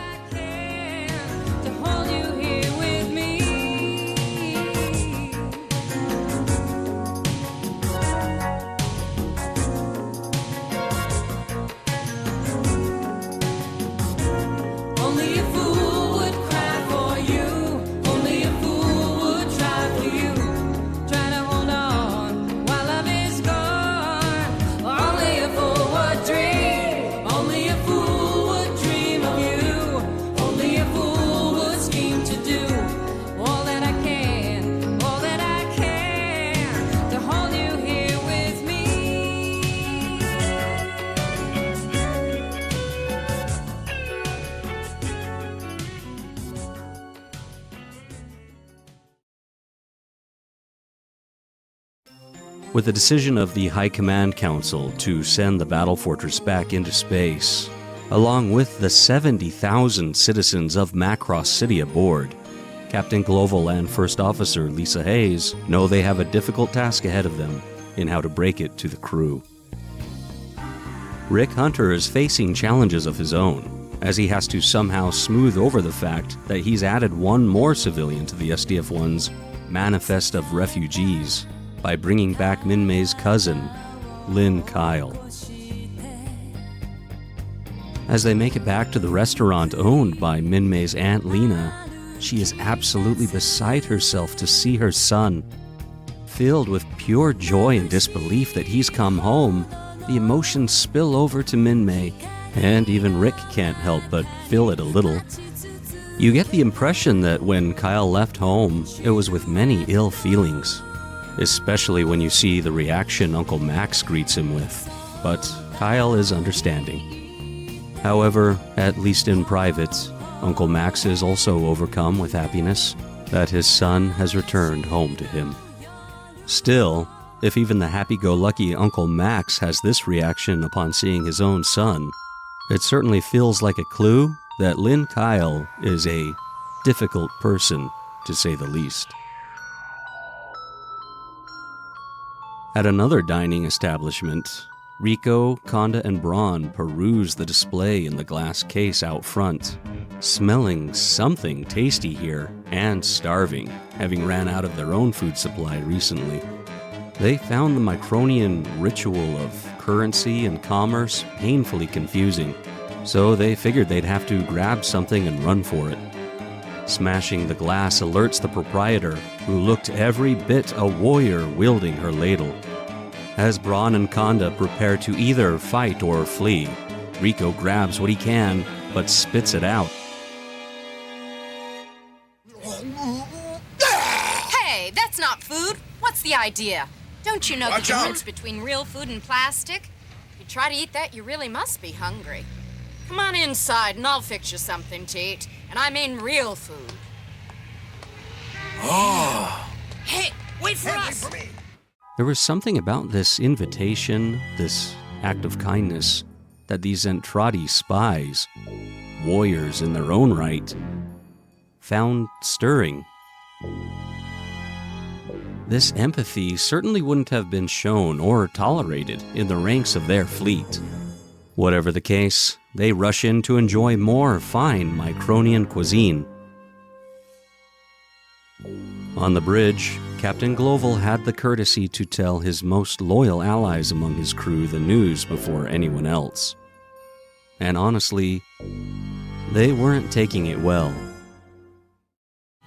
With the decision of the High Command Council to send the battle fortress back into space, along with the 70,000 citizens of Macross City aboard, Captain Global and First Officer Lisa Hayes know they have a difficult task ahead of them in how to break it to the crew. Rick Hunter is facing challenges of his own, as he has to somehow smooth over the fact that he's added one more civilian to the SDF-1's manifest of refugees by bringing back Minmei's cousin, Lynn Kyle. As they make it back to the restaurant owned by Minmei's Aunt Lena, she is absolutely beside herself to see her son. Filled with pure joy and disbelief that he's come home, the emotions spill over to Minmei, and even Rick can't help but feel it a little. You get the impression that when Kyle left home, it was with many ill feelings, especially when you see the reaction Uncle Max greets him with, but Kyle is understanding. However, at least in private, Uncle Max is also overcome with happiness that his son has returned home to him. Still, if even the happy-go-lucky Uncle Max has this reaction upon seeing his own son, it certainly feels like a clue that Lynn Kyle is a difficult person, to say the least. At another dining establishment, Rico, Conda, and Braun peruse the display in the glass case out front, smelling something tasty here and starving, having ran out of their own food supply recently. They found the Micronian ritual of currency and commerce painfully confusing, so they figured they'd have to grab something and run for it. Smashing the glass alerts the proprietor, who looked every bit a warrior wielding her ladle. As Braun and Conda prepare to either fight or flee, Rico grabs what he can, but spits it out. Hey, that's not food. What's the idea? Don't you know the difference between real food and plastic? If you try to eat that, you really must be hungry. Come on inside and I'll fix you something to eat. And I mean real food. Oh. Hey, wait for us! There was something about this invitation, this act of kindness, that these Zentraedi spies warriors in their own right, found stirring. This empathy certainly wouldn't have been shown or tolerated in the ranks of their fleet. Whatever the case, they rush in to enjoy more fine Micronian cuisine. On the bridge, Captain Gloval had the courtesy to tell his most loyal allies among his crew the news before anyone else. And honestly, they weren't taking it well.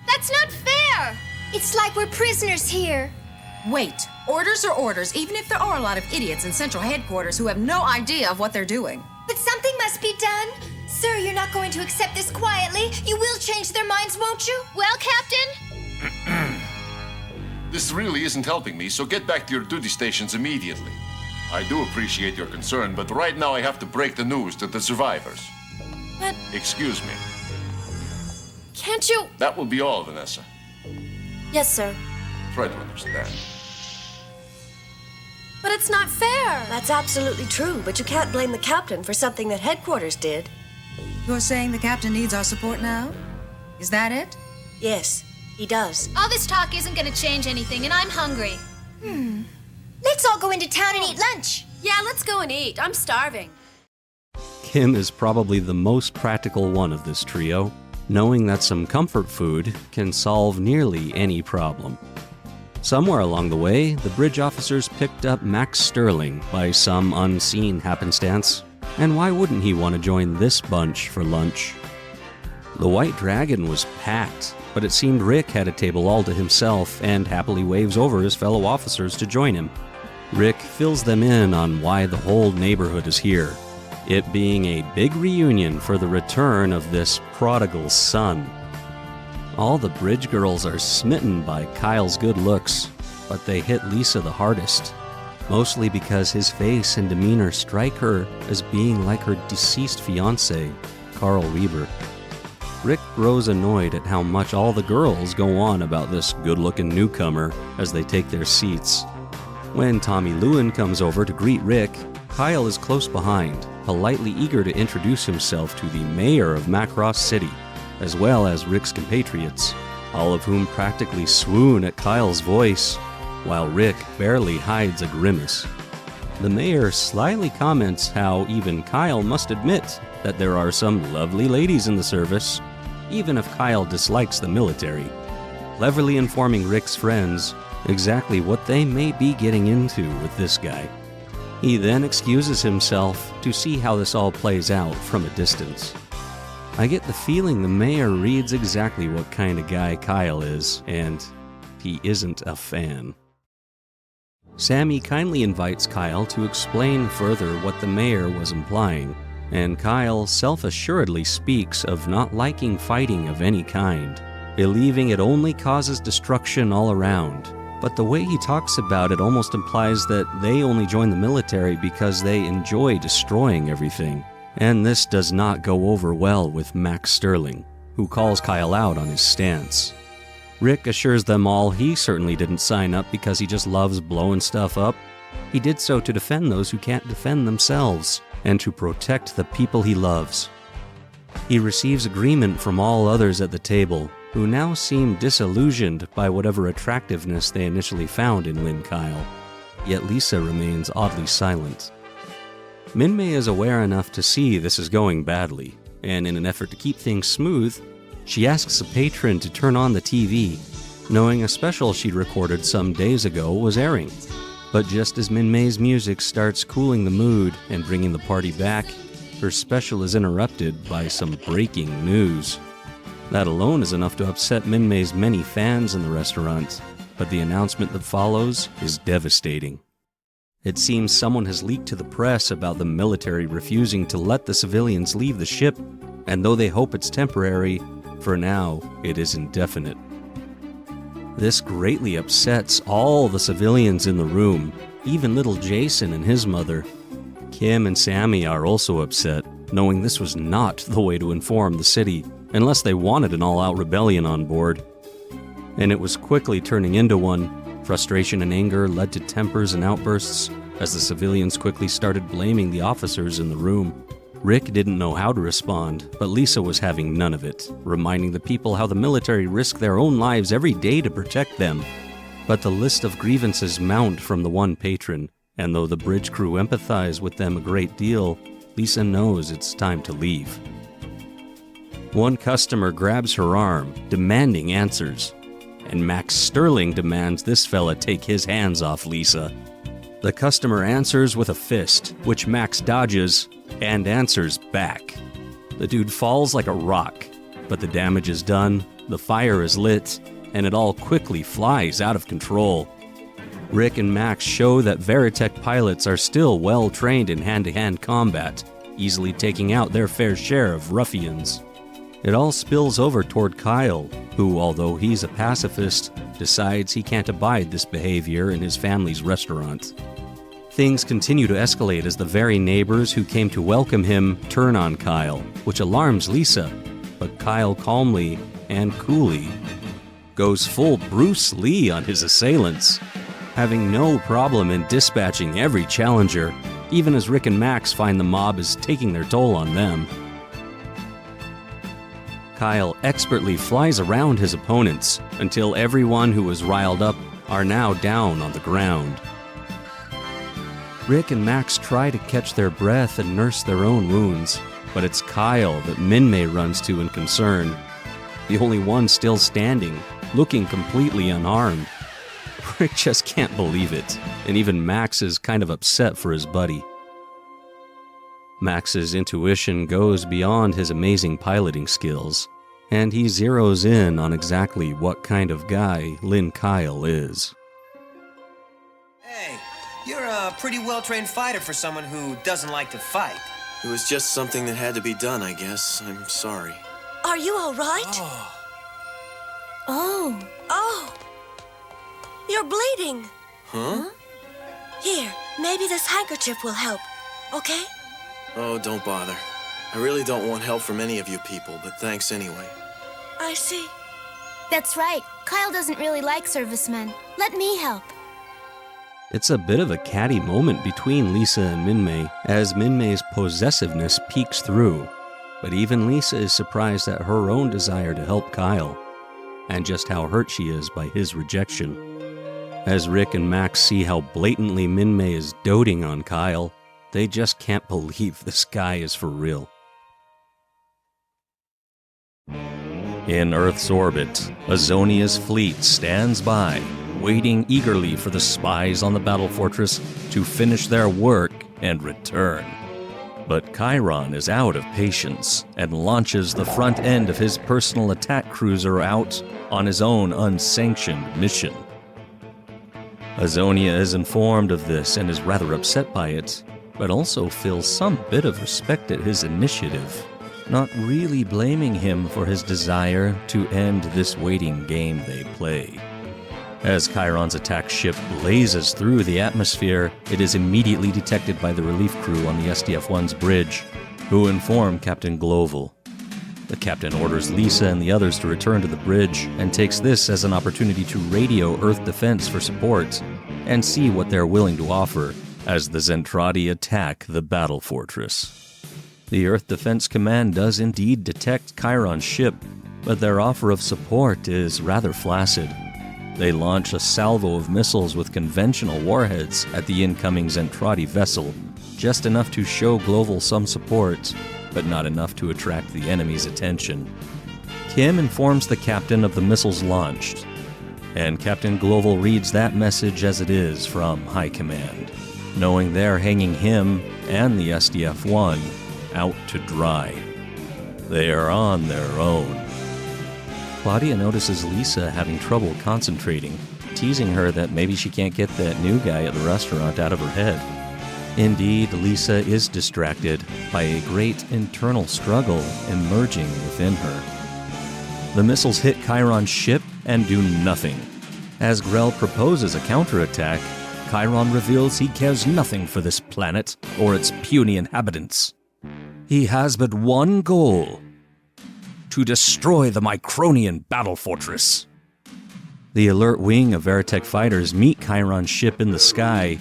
That's not fair! It's like we're prisoners here. Wait, orders are orders, even if there are a lot of idiots in Central Headquarters who have no idea of what they're doing. But something must be done. Sir, you're not going to accept this quietly. You will change their minds, won't you? Well, Captain? This really isn't helping me, so get back to your duty stations immediately. I do appreciate your concern, but right now I have to break the news to the survivors. But... Excuse me. Can't you... That will be all, Vanessa. Yes, sir. Try to understand. But it's not fair. That's absolutely true, but you can't blame the captain for something that headquarters did. You're saying the captain needs our support now? Is that it? Yes, he does. All this talk isn't gonna change anything, and I'm hungry. Let's all go into town and eat lunch. Yeah, let's go and eat. I'm starving. Kim is probably the most practical one of this trio, knowing that some comfort food can solve nearly any problem. Somewhere along the way, the bridge officers picked up Max Sterling by some unseen happenstance, and why wouldn't he want to join this bunch for lunch? The White Dragon was packed, but it seemed Rick had a table all to himself and happily waves over his fellow officers to join him. Rick fills them in on why the whole neighborhood is here, it being a big reunion for the return of this prodigal son. All the bridge girls are smitten by Kyle's good looks, but they hit Lisa the hardest, mostly because his face and demeanor strike her as being like her deceased fiancé, Carl Weber. Rick grows annoyed at how much all the girls go on about this good-looking newcomer as they take their seats. When Tommy Lewin comes over to greet Rick, Kyle is close behind, politely eager to introduce himself to the mayor of Macross City, as well as Rick's compatriots, all of whom practically swoon at Kyle's voice, while Rick barely hides a grimace. The mayor slyly comments how even Kyle must admit that there are some lovely ladies in the service, even if Kyle dislikes the military, cleverly informing Rick's friends exactly what they may be getting into with this guy. He then excuses himself to see how this all plays out from a distance. I get the feeling the mayor reads exactly what kind of guy Kyle is, and he isn't a fan. Sammy kindly invites Kyle to explain further what the mayor was implying, and Kyle self-assuredly speaks of not liking fighting of any kind, believing it only causes destruction all around. But the way he talks about it almost implies that they only join the military because they enjoy destroying everything. And this does not go over well with Max Sterling, who calls Kyle out on his stance. Rick assures them all he certainly didn't sign up because he just loves blowing stuff up. He did so to defend those who can't defend themselves, and to protect the people he loves. He receives agreement from all others at the table, who now seem disillusioned by whatever attractiveness they initially found in Lynn Kyle. Yet Lisa remains oddly silent. Minmei is aware enough to see this is going badly, and in an effort to keep things smooth, she asks a patron to turn on the TV, knowing a special she'd recorded some days ago was airing. But just as Minmei's music starts cooling the mood and bringing the party back, her special is interrupted by some breaking news. That alone is enough to upset Minmei's many fans in the restaurant, but the announcement that follows is devastating. It seems someone has leaked to the press about the military refusing to let the civilians leave the ship, and though they hope it's temporary, for now it is indefinite. This greatly upsets all the civilians in the room, even little Jason and his mother. Kim and Sammy are also upset, knowing this was not the way to inform the city, unless they wanted an all-out rebellion on board. And it was quickly turning into one. Frustration and anger led to tempers and outbursts as the civilians quickly started blaming the officers in the room. Rick didn't know how to respond, but Lisa was having none of it, reminding the people how the military risk their own lives every day to protect them. But the list of grievances mount from the one patron, and though the bridge crew empathize with them a great deal, Lisa knows it's time to leave. One customer grabs her arm, demanding answers, and Max Sterling demands this fella take his hands off Lisa. The customer answers with a fist, which Max dodges and answers back. The dude falls like a rock, but the damage is done, the fire is lit, and it all quickly flies out of control. Rick and Max show that Veritech pilots are still well trained in hand-to-hand combat, easily taking out their fair share of ruffians. It all spills over toward Kyle, who, although he's a pacifist, decides he can't abide this behavior in his family's restaurant. Things continue to escalate as the very neighbors who came to welcome him turn on Kyle, which alarms Lisa, but Kyle calmly and coolly goes full Bruce Lee on his assailants, having no problem in dispatching every challenger, even as Rick and Max find the mob is taking their toll on them. Kyle expertly flies around his opponents until everyone who was riled up are now down on the ground. Rick and Max try to catch their breath and nurse their own wounds, but it's Kyle that Minmei runs to in concern, the only one still standing, looking completely unharmed. Rick just can't believe it, and even Max is kind of upset for his buddy. Max's intuition goes beyond his amazing piloting skills, and he zeroes in on exactly what kind of guy Lin Kyle is. Hey, you're a pretty well-trained fighter for someone who doesn't like to fight. It was just something that had to be done, I guess. I'm sorry. Are you all right? Oh. Oh. You're bleeding. Huh? Here, maybe this handkerchief will help, okay? Oh, don't bother. I really don't want help from any of you people, but thanks anyway. I see. That's right. Kyle doesn't really like servicemen. Let me help. It's a bit of a catty moment between Lisa and Minmei, as Minmei's possessiveness peeks through. But even Lisa is surprised at her own desire to help Kyle, and just how hurt she is by his rejection. As Rick and Max see how blatantly Minmei is doting on Kyle, they just can't believe this guy is for real. In Earth's orbit, Azonia's fleet stands by, waiting eagerly for the spies on the battle fortress to finish their work and return. But Khyron is out of patience and launches the front end of his personal attack cruiser out on his own unsanctioned mission. Azonia is informed of this and is rather upset by it, but also feels some bit of respect at his initiative, not really blaming him for his desire to end this waiting game they play. As Khyron's attack ship blazes through the atmosphere, it is immediately detected by the relief crew on the SDF-1's bridge, who inform Captain Gloval. The captain orders Lisa and the others to return to the bridge and takes this as an opportunity to radio Earth Defense for support and see what they're willing to offer as the Zentraedi attack the battle fortress. The Earth Defense Command does indeed detect Khyron's ship, but their offer of support is rather flaccid. They launch a salvo of missiles with conventional warheads at the incoming Zentraedi vessel, just enough to show Gloval some support, but not enough to attract the enemy's attention. Kim informs the captain of the missiles launched, and Captain Gloval reads that message as it is from High Command, knowing they're hanging him and the SDF-1 out to dry. They are on their own. Claudia notices Lisa having trouble concentrating, teasing her that maybe she can't get that new guy at the restaurant out of her head. Indeed, Lisa is distracted by a great internal struggle emerging within her. The missiles hit Khyron's ship and do nothing. As Grell proposes a counterattack, Khyron reveals he cares nothing for this planet or its puny inhabitants. He has but one goal: to destroy the Micronian battle fortress. The alert wing of Veritech fighters meet Khyron's ship in the sky,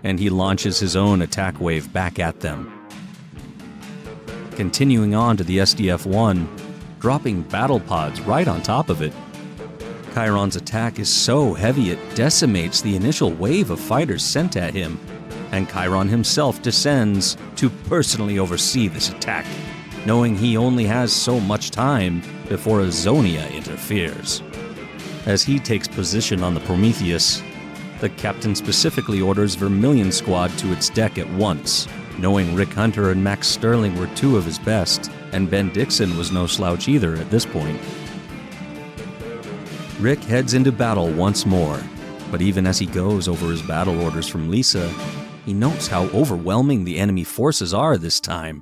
and he launches his own attack wave back at them. continuing on to the SDF-1, dropping battle pods right on top of it. Khyron's attack is so heavy it decimates the initial wave of fighters sent at him, and Khyron himself descends to personally oversee this attack, knowing he only has so much time before Azonia interferes. As he takes position on the Prometheus, the captain specifically orders Vermilion Squad to its deck at once, knowing Rick Hunter and Max Sterling were two of his best, and Ben Dixon was no slouch either at this point. Rick heads into battle once more, but even as he goes over his battle orders from Lisa, he notes how overwhelming the enemy forces are this time.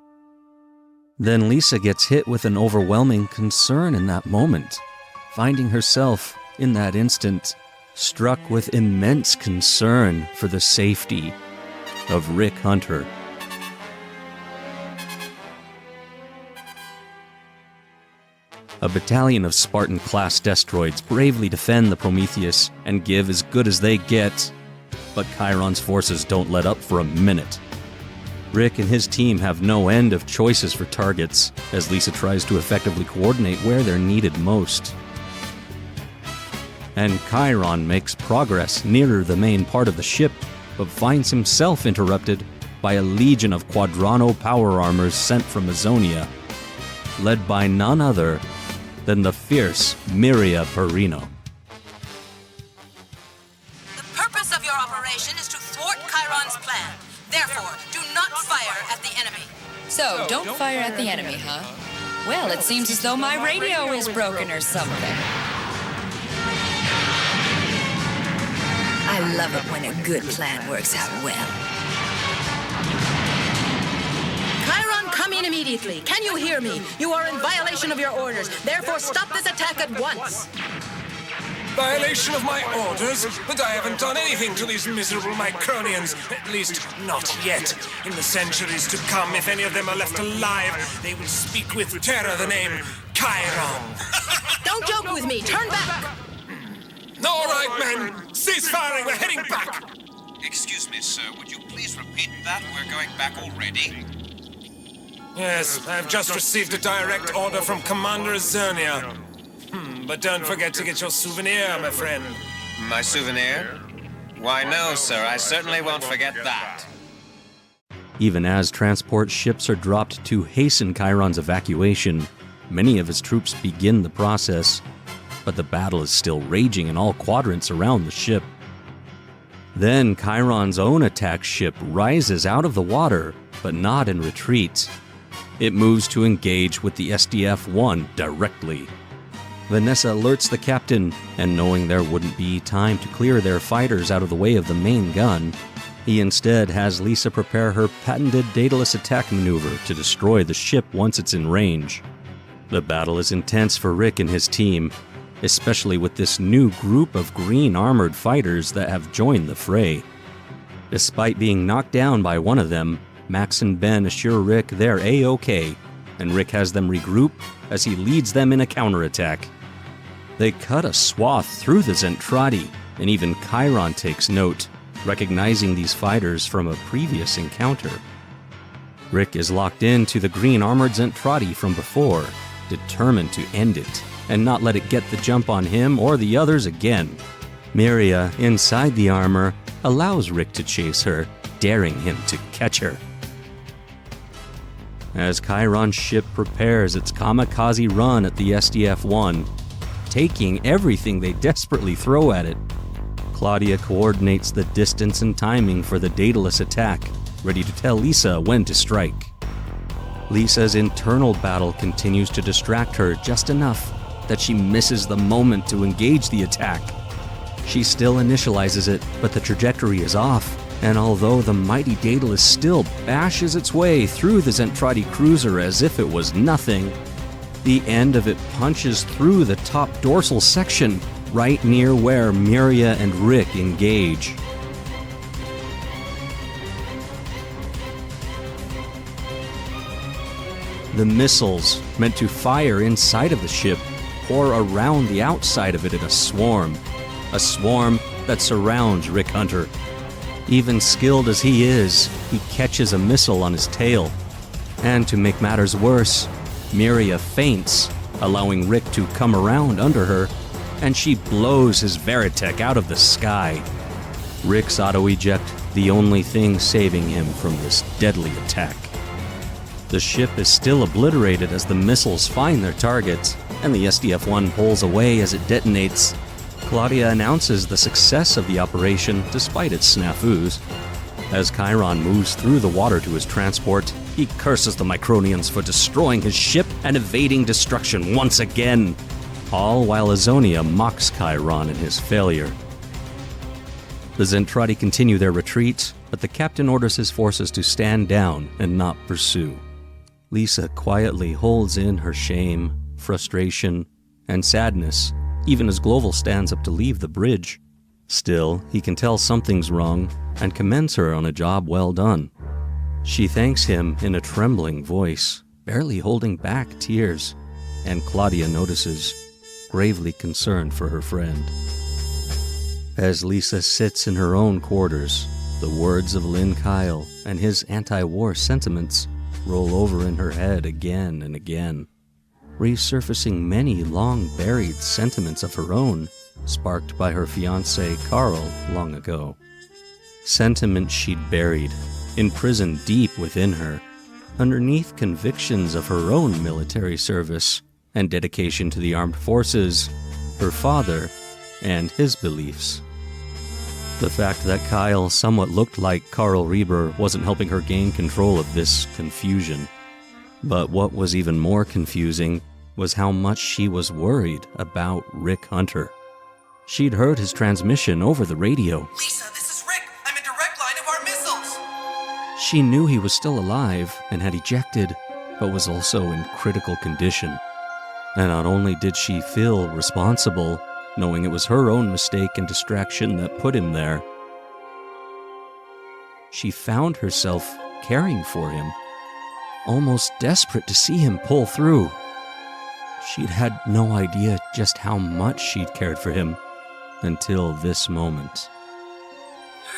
Then Lisa gets hit with an overwhelming concern in that moment, finding herself, in that instant, struck with immense concern for the safety of Rick Hunter. A battalion of Spartan-class destroids bravely defend the Prometheus and give as good as they get, but Khyron's forces don't let up for a minute. Rick and his team have no end of choices for targets, as Lisa tries to effectively coordinate where they're needed most. And Khyron makes progress nearer the main part of the ship, but finds himself interrupted by a legion of Quadrano power armors sent from Azonia, led by none other than the fierce MIRYA PARINO. The purpose of your operation is to thwart Khyron's plan. Therefore, do not fire at the enemy. So, don't fire at the enemy, huh? Well, it seems as though my radio is broken or something. I love it when a good plan works out well. Khyron, come in immediately. Can you hear me? You are in violation of your orders. Therefore, stop this attack at once. Violation of my orders? But I haven't done anything to these miserable Micronians. At least, not yet. In the centuries to come, if any of them are left alive, they will speak with terror the name Khyron. Don't joke with me. Turn back. All right, men. Cease firing. We're heading back. Excuse me, sir. Would you please repeat that? We're going back already. Yes, I've just received a direct order from Commander Azonia. But don't forget to get your souvenir, my friend. My souvenir? Why, no, sir. I certainly won't forget that. Even as transport ships are dropped to hasten Khyron's evacuation, many of his troops begin the process, but the battle is still raging in all quadrants around the ship. Then Khyron's own attack ship rises out of the water, but not in retreat. It moves to engage with the SDF-1 directly. Vanessa alerts the captain, and knowing there wouldn't be time to clear their fighters out of the way of the main gun, he instead has Lisa prepare her patented Daedalus attack maneuver to destroy the ship once it's in range. The battle is intense for Rick and his team, especially with this new group of green armored fighters that have joined the fray. Despite being knocked down by one of them, Max and Ben assure Rick they're A-OK, and Rick has them regroup as he leads them in a counterattack. They cut a swath through the Zentraedi, and even Khyron takes note, recognizing these fighters from a previous encounter. Rick is locked into the green armored Zentraedi from before, determined to end it and not let it get the jump on him or the others again. Miriya, inside the armor, allows Rick to chase her, daring him to catch her. As Khyron's ship prepares its kamikaze run at the SDF-1, taking everything they desperately throw at it, Claudia coordinates the distance and timing for the Daedalus attack, ready to tell Lisa when to strike. Lisa's internal battle continues to distract her just enough that she misses the moment to engage the attack. She still initializes it, but the trajectory is off, and although the mighty Daedalus still bashes its way through the Zentraedi cruiser as if it was nothing, the end of it punches through the top dorsal section, right near where Miriya and Rick engage. The missiles, meant to fire inside of the ship, pour around the outside of it in a swarm that surrounds Rick Hunter. Even skilled as he is, he catches a missile on his tail. And to make matters worse, Miriya faints, allowing Rick to come around under her, and she blows his Veritech out of the sky. Rick's auto-eject, the only thing saving him from this deadly attack. The ship is still obliterated as the missiles find their targets, and the SDF-1 pulls away as it detonates. Claudia announces the success of the operation despite its snafus. As Khyron moves through the water to his transport, he curses the Micronians for destroying his ship and evading destruction once again, all while Azonia mocks Khyron in his failure. The Zentraedi continue their retreat, but the captain orders his forces to stand down and not pursue. Lisa quietly holds in her shame, frustration, and sadness, even as Global stands up to leave the bridge. Still, he can tell something's wrong and commends her on a job well done. She thanks him in a trembling voice, barely holding back tears, and Claudia notices, gravely concerned for her friend. As Lisa sits in her own quarters, the words of Lin Kyle and his anti-war sentiments roll over in her head again and again, resurfacing many long-buried sentiments of her own, sparked by her fiancé Carl long ago. Sentiments she'd buried, imprisoned deep within her, underneath convictions of her own military service and dedication to the armed forces, her father, and his beliefs. The fact that Kyle somewhat looked like Carl Reber wasn't helping her gain control of this confusion. But what was even more confusing was how much she was worried about Rick Hunter. She'd heard his transmission over the radio. Lisa, this is Rick. I'm in direct line of our missiles. She knew he was still alive and had ejected, but was also in critical condition. And not only did she feel responsible, knowing it was her own mistake and distraction that put him there, she found herself caring for him, almost desperate to see him pull through. She'd had no idea just how much she'd cared for him until this moment.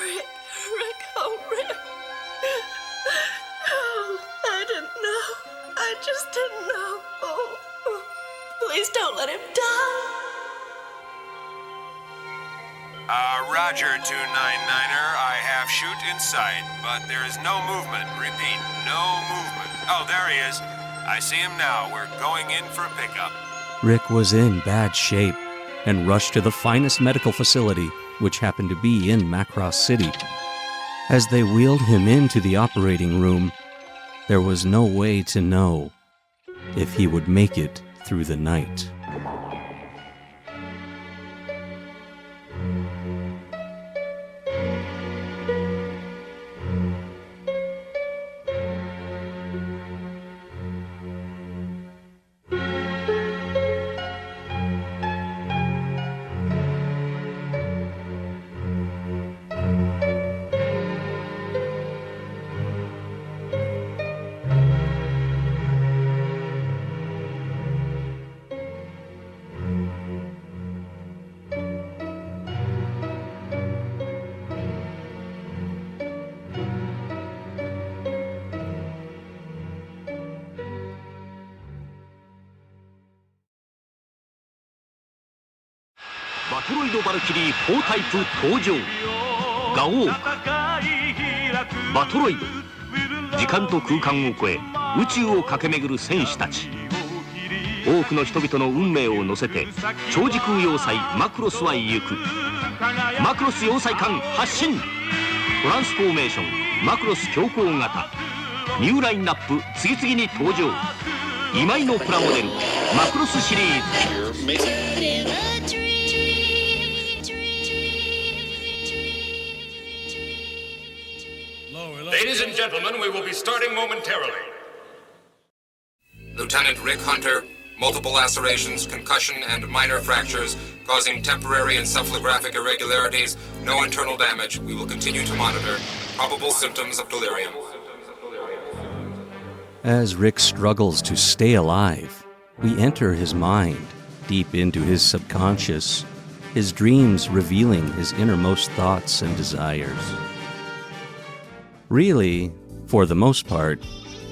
Rick, oh, Rick. Oh, I didn't know. I just didn't know. Oh, please don't let him die. Roger, 299er. I have shoot in sight, but there is no movement. Repeat, no movement. Oh, there he is. I see him now. We're going in for a pickup. Rick was in bad shape and rushed to the finest medical facility, which happened to be in Macross City. As they wheeled him into the operating room, there was no way to know if he would make it through the night.バトロイドバルキリー4タイプ登場。ガオークバトロイド、時間と空間を超え宇宙を駆け巡る戦士たち。多くの人々の運命を乗せて超時空要塞マクロスは行く。マクロス要塞艦発進。トランスフォーメーションマクロス強行型。ニューラインナップ次々に登場。今井のプラモデルマクロスシリーズ。Ladies and gentlemen, we will be starting momentarily. Lieutenant Rick Hunter, multiple lacerations, concussion, and minor fractures, causing temporary encephalographic irregularities, no internal damage. We will continue to monitor. Probable symptoms of delirium. As Rick struggles to stay alive, we enter his mind, deep into his subconscious, his dreams revealing his innermost thoughts and desires. Really, for the most part,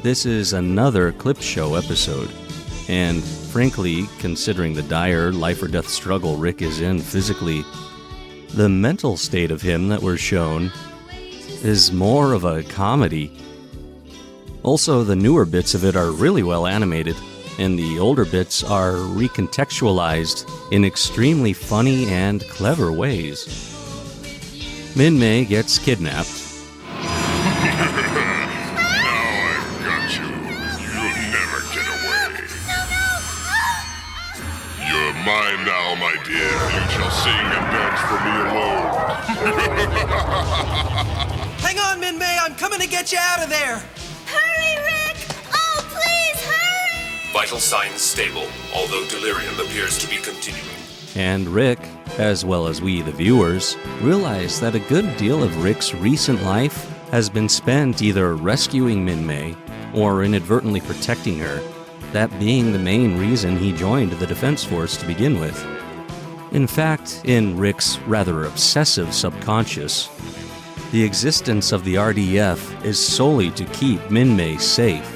This is another clip show episode, and frankly, considering the dire life-or-death struggle Rick is in physically, the mental state of him that we're shown is more of a comedy. Also, the newer bits of it are really well animated, and the older bits are recontextualized in extremely funny and clever ways. Minmei gets kidnapped. Mine now, my dear. You shall sing and dance for me alone. Hang on, Minmei. I'm coming to get you out of there. Hurry, Rick! Oh, please, hurry! Vital signs stable, although delirium appears to be continuing. And Rick, as well as we, the viewers, realize that a good deal of Rick's recent life has been spent either rescuing Minmei or inadvertently protecting her, that being the main reason he joined the Defense Force to begin with. In fact, in Rick's rather obsessive subconscious, the existence of the RDF is solely to keep Minmei safe.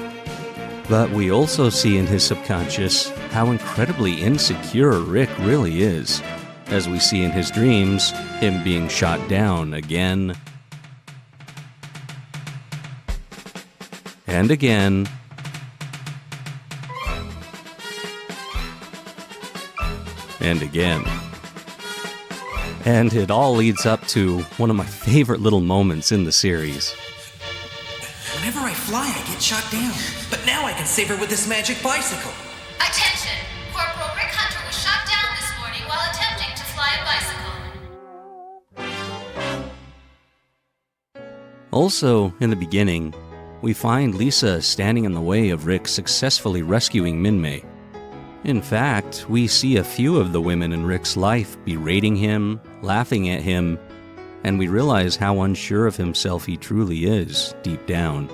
But we also see in his subconscious how incredibly insecure Rick really is, as we see in his dreams him being shot down again and again and again. And it all leads up to one of my favorite little moments in the series. Whenever I fly, I get shot down. But now I can save her with this magic bicycle. Attention! Corporal Rick Hunter was shot down this morning while attempting to fly a bicycle. Also, in the beginning, we find Lisa standing in the way of Rick successfully rescuing Minmei. In fact, we see a few of the women in Rick's life berating him, laughing at him, and we realize how unsure of himself he truly is, deep down.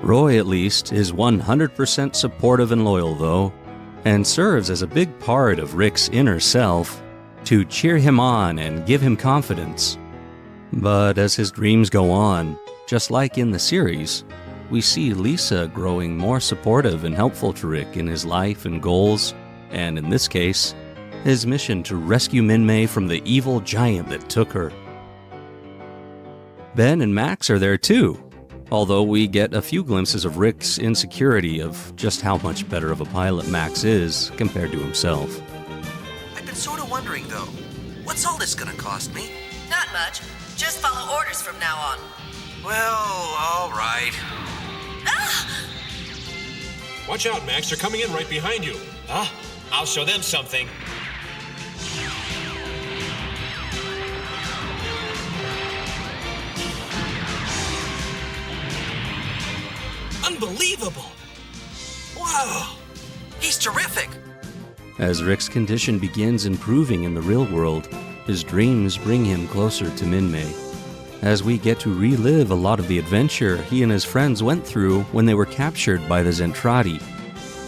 Roy, at least, is 100% supportive and loyal, though, and serves as a big part of Rick's inner self to cheer him on and give him confidence. But as his dreams go on, just like in the series, we see Lisa growing more supportive and helpful to Rick in his life and goals, and in this case, his mission to rescue Minmei from the evil giant that took her. Ben and Max are there too, although we get a few glimpses of Rick's insecurity of just how much better of a pilot Max is compared to himself. I've been sort of wondering, though, what's all this gonna cost me? Not much. Just follow orders from now on. Well, all right. Watch out, Max. They're coming in right behind you. Huh? I'll show them something. Unbelievable! Wow! He's terrific! As Rick's condition begins improving in the real world, his dreams bring him closer to Minmei, as we get to relive a lot of the adventure he and his friends went through when they were captured by the Zentraedi.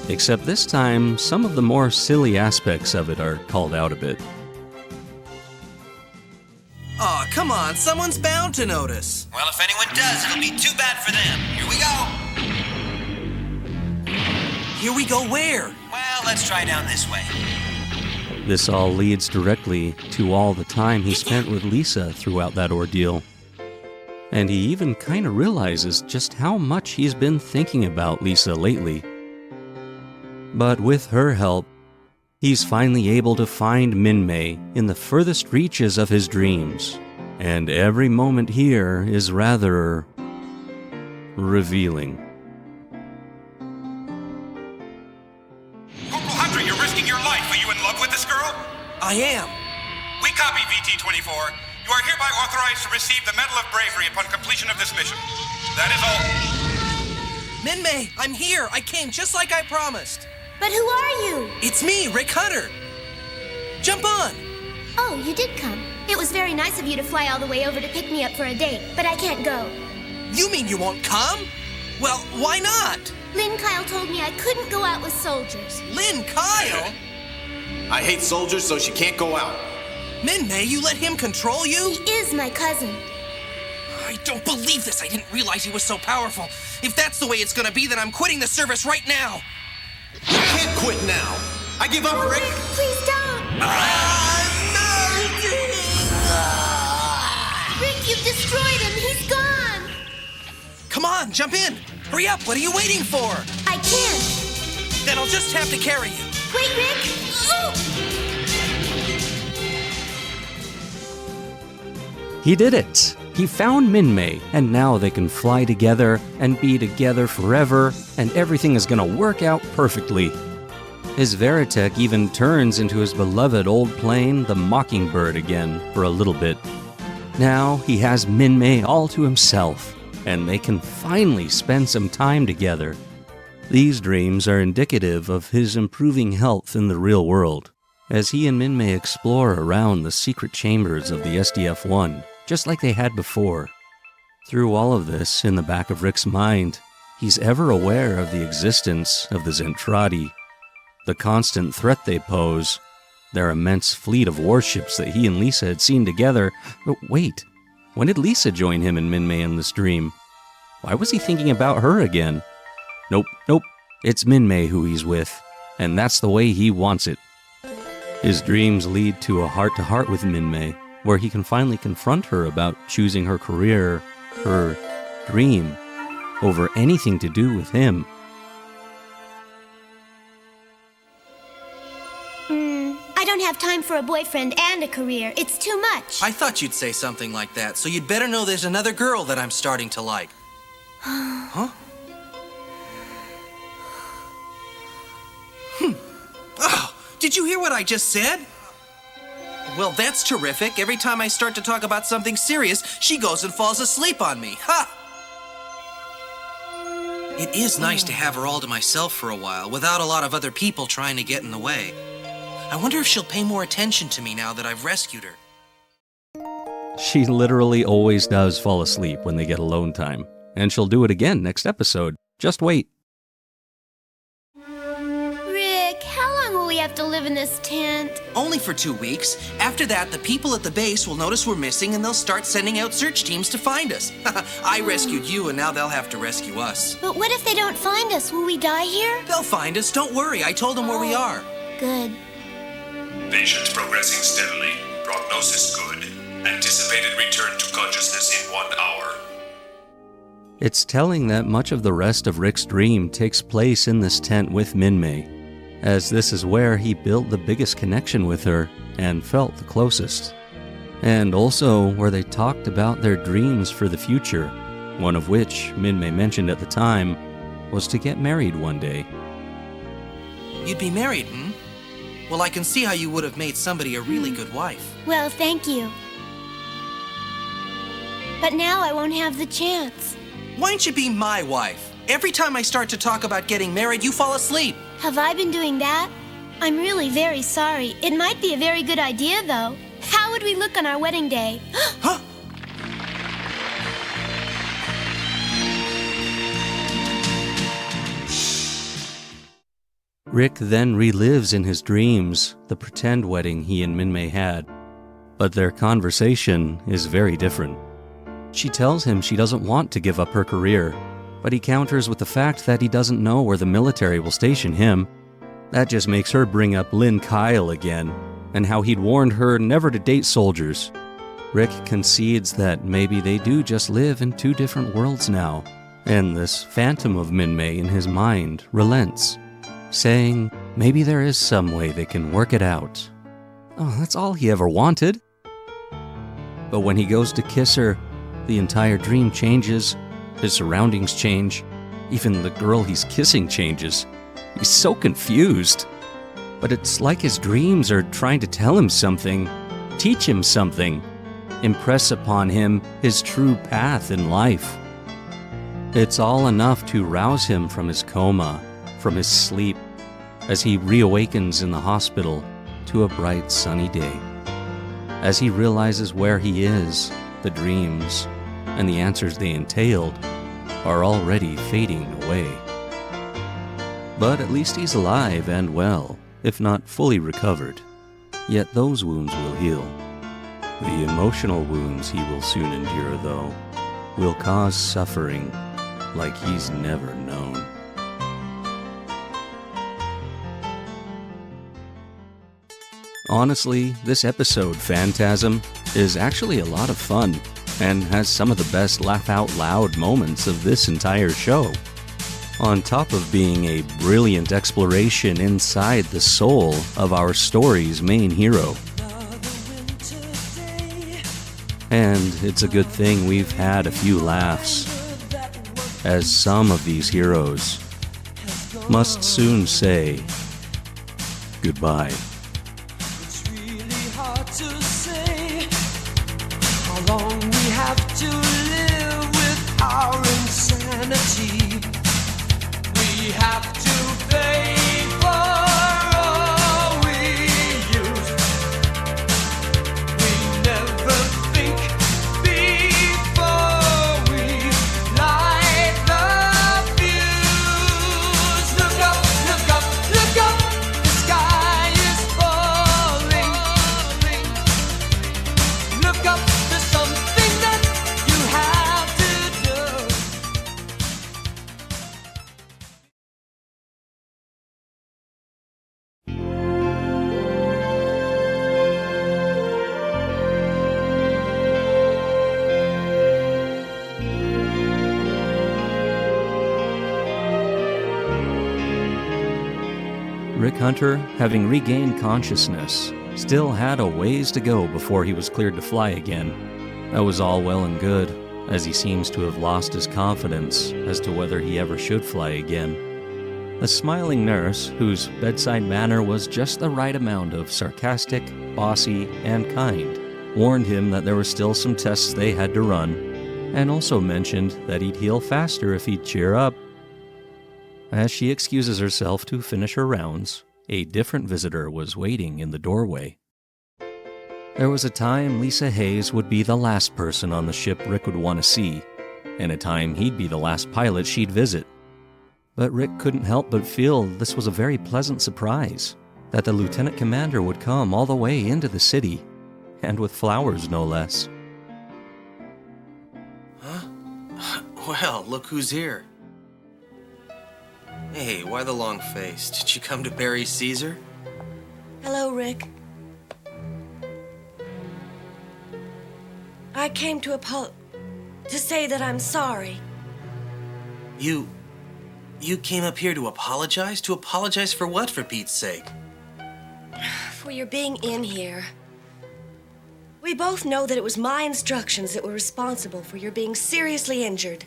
Except this time, some of the more silly aspects of it are called out a bit. Aw, come on, someone's bound to notice. Well, if anyone does, it'll be too bad for them. Here we go. Here we go where? Well, let's try down this way. This all leads directly to all the time he spent with Lisa throughout that ordeal. And he even kind of realizes just how much he's been thinking about Lisa lately. But with her help, he's finally able to find Minmei in the furthest reaches of his dreams. And every moment here is rather revealing. Corporal Hunter, you're risking your life. Are you in love with this girl? I am. We copy, VT-24. You are hereby authorized to receive the Medal of Bravery upon completion of this mission. That is all. Minmei, I'm here. I came just like I promised. But who are you? It's me, Rick Hunter. Jump on. Oh, you did come. It was very nice of you to fly all the way over to pick me up for a date, but I can't go. You mean you won't come? Well, why not? Lynn Kyle told me I couldn't go out with soldiers. Lynn Kyle? I hate soldiers, so she can't go out. Minmei, you let him control you? He is my cousin. I don't believe this. I didn't realize he was so powerful. If that's the way it's gonna be, then I'm quitting the service right now. You can't quit now. I give up, Rick. Please don't. Rick, you've destroyed him. He's gone. Come on, jump in. Hurry up. What are you waiting for? I can't. Then I'll just have to carry you. Wait, Rick. Oh! He did it! He found Minmei, and now they can fly together and be together forever, and everything is gonna work out perfectly. His Veritech even turns into his beloved old plane, the Mockingbird, again for a little bit. Now he has Minmei all to himself, and they can finally spend some time together. These dreams are indicative of his improving health in the real world, as he and Minmei explore around the secret chambers of the SDF-1, just like they had before. Through all of this, in the back of Rick's mind, he's ever aware of the existence of the Zentraedi, the constant threat they pose, their immense fleet of warships that he and Lisa had seen together. But wait, when did Lisa join him and Minmei in this dream? Why was he thinking about her again? Nope, it's Minmei who he's with, and that's the way he wants it. His dreams lead to a heart-to-heart with Minmei, where he can finally confront her about choosing her career, her dream, over anything to do with him. I don't have time for a boyfriend and a career. It's too much. I thought you'd say something like that, so you'd better know there's another girl that I'm starting to like. Huh? Oh, did you hear what I just said? Well, that's terrific. Every time I start to talk about something serious, she goes and falls asleep on me. Ha! It is nice to have her all to myself for a while, without a lot of other people trying to get in the way. I wonder if she'll pay more attention to me now that I've rescued her. She literally always does fall asleep when they get alone time, and she'll do it again next episode. Just wait. Rick, how long will we have to live in this tent? Only for 2 weeks. After that, the people at the base will notice we're missing and they'll start sending out search teams to find us. I rescued you and now they'll have to rescue us. But what if they don't find us? Will we die here? They'll find us. Don't worry. I told them where we are. Good. Patient progressing steadily. Prognosis good. Anticipated return to consciousness in 1 hour. It's telling that much of the rest of Rick's dream takes place in this tent with Minmei, as this is where he built the biggest connection with her and felt the closest. And also where they talked about their dreams for the future, one of which Minmei mentioned at the time was to get married one day. You'd be married, hmm? Well, I can see how you would have made somebody a really good wife. Well, thank you. But now I won't have the chance. Why don't you be my wife? Every time I start to talk about getting married, you fall asleep. Have I been doing that? I'm really very sorry. It might be a very good idea, though. How would we look on our wedding day? Huh? Rick then relives in his dreams the pretend wedding he and Minmei had, but their conversation is very different. She tells him she doesn't want to give up her career, but he counters with the fact that he doesn't know where the military will station him. That just makes her bring up Lynn Kyle again, and how he'd warned her never to date soldiers. Rick concedes that maybe they do just live in 2 different worlds now, and this phantom of Minmei in his mind relents, saying maybe there is some way they can work it out. Oh, that's all he ever wanted. But when he goes to kiss her, the entire dream changes, his surroundings change, even the girl he's kissing changes. He's so confused. But it's like his dreams are trying to tell him something, teach him something, impress upon him his true path in life. It's all enough to rouse him from his coma, from his sleep, as he reawakens in the hospital to a bright sunny day. As he realizes where he is, the dreams and the answers they entailed are already fading away. But at least he's alive and well, if not fully recovered. Yet those wounds will heal. The emotional wounds he will soon endure, though. will cause suffering like he's never known. Honestly, this episode, Phantasm, is actually a lot of fun and has some of the best laugh-out-loud moments of this entire show. On top of being a brilliant exploration inside the soul of our story's main hero. And it's a good thing we've had a few laughs, as some of these heroes must soon say goodbye. It's really hard to say how long we have to live with our insanity. We have to pay for all we use. We never think before we light the fuse. Look up, look up, look up. The sky is falling. Look up, there's something that you have to do. Rick Hunter, having regained consciousness, still had a ways to go before he was cleared to fly again. That was all well and good, as he seems to have lost his confidence as to whether he ever should fly again. A smiling nurse, whose bedside manner was just the right amount of sarcastic, bossy, and kind, warned him that there were still some tests they had to run, and also mentioned that he'd heal faster if he'd cheer up. As she excuses herself to finish her rounds, a different visitor was waiting in the doorway. There was a time Lisa Hayes would be the last person on the ship Rick would want to see, and a time he'd be the last pilot she'd visit. But Rick couldn't help but feel this was a very pleasant surprise, that the lieutenant commander would come all the way into the city, and with flowers no less. Huh? Well, look who's here. Hey, why the long face? Did you come to bury Caesar? Hello, Rick. I came to say that I'm sorry. You came up here to apologize? To apologize for what, for Pete's sake? For your being in here. We both know that it was my instructions that were responsible for your being seriously injured.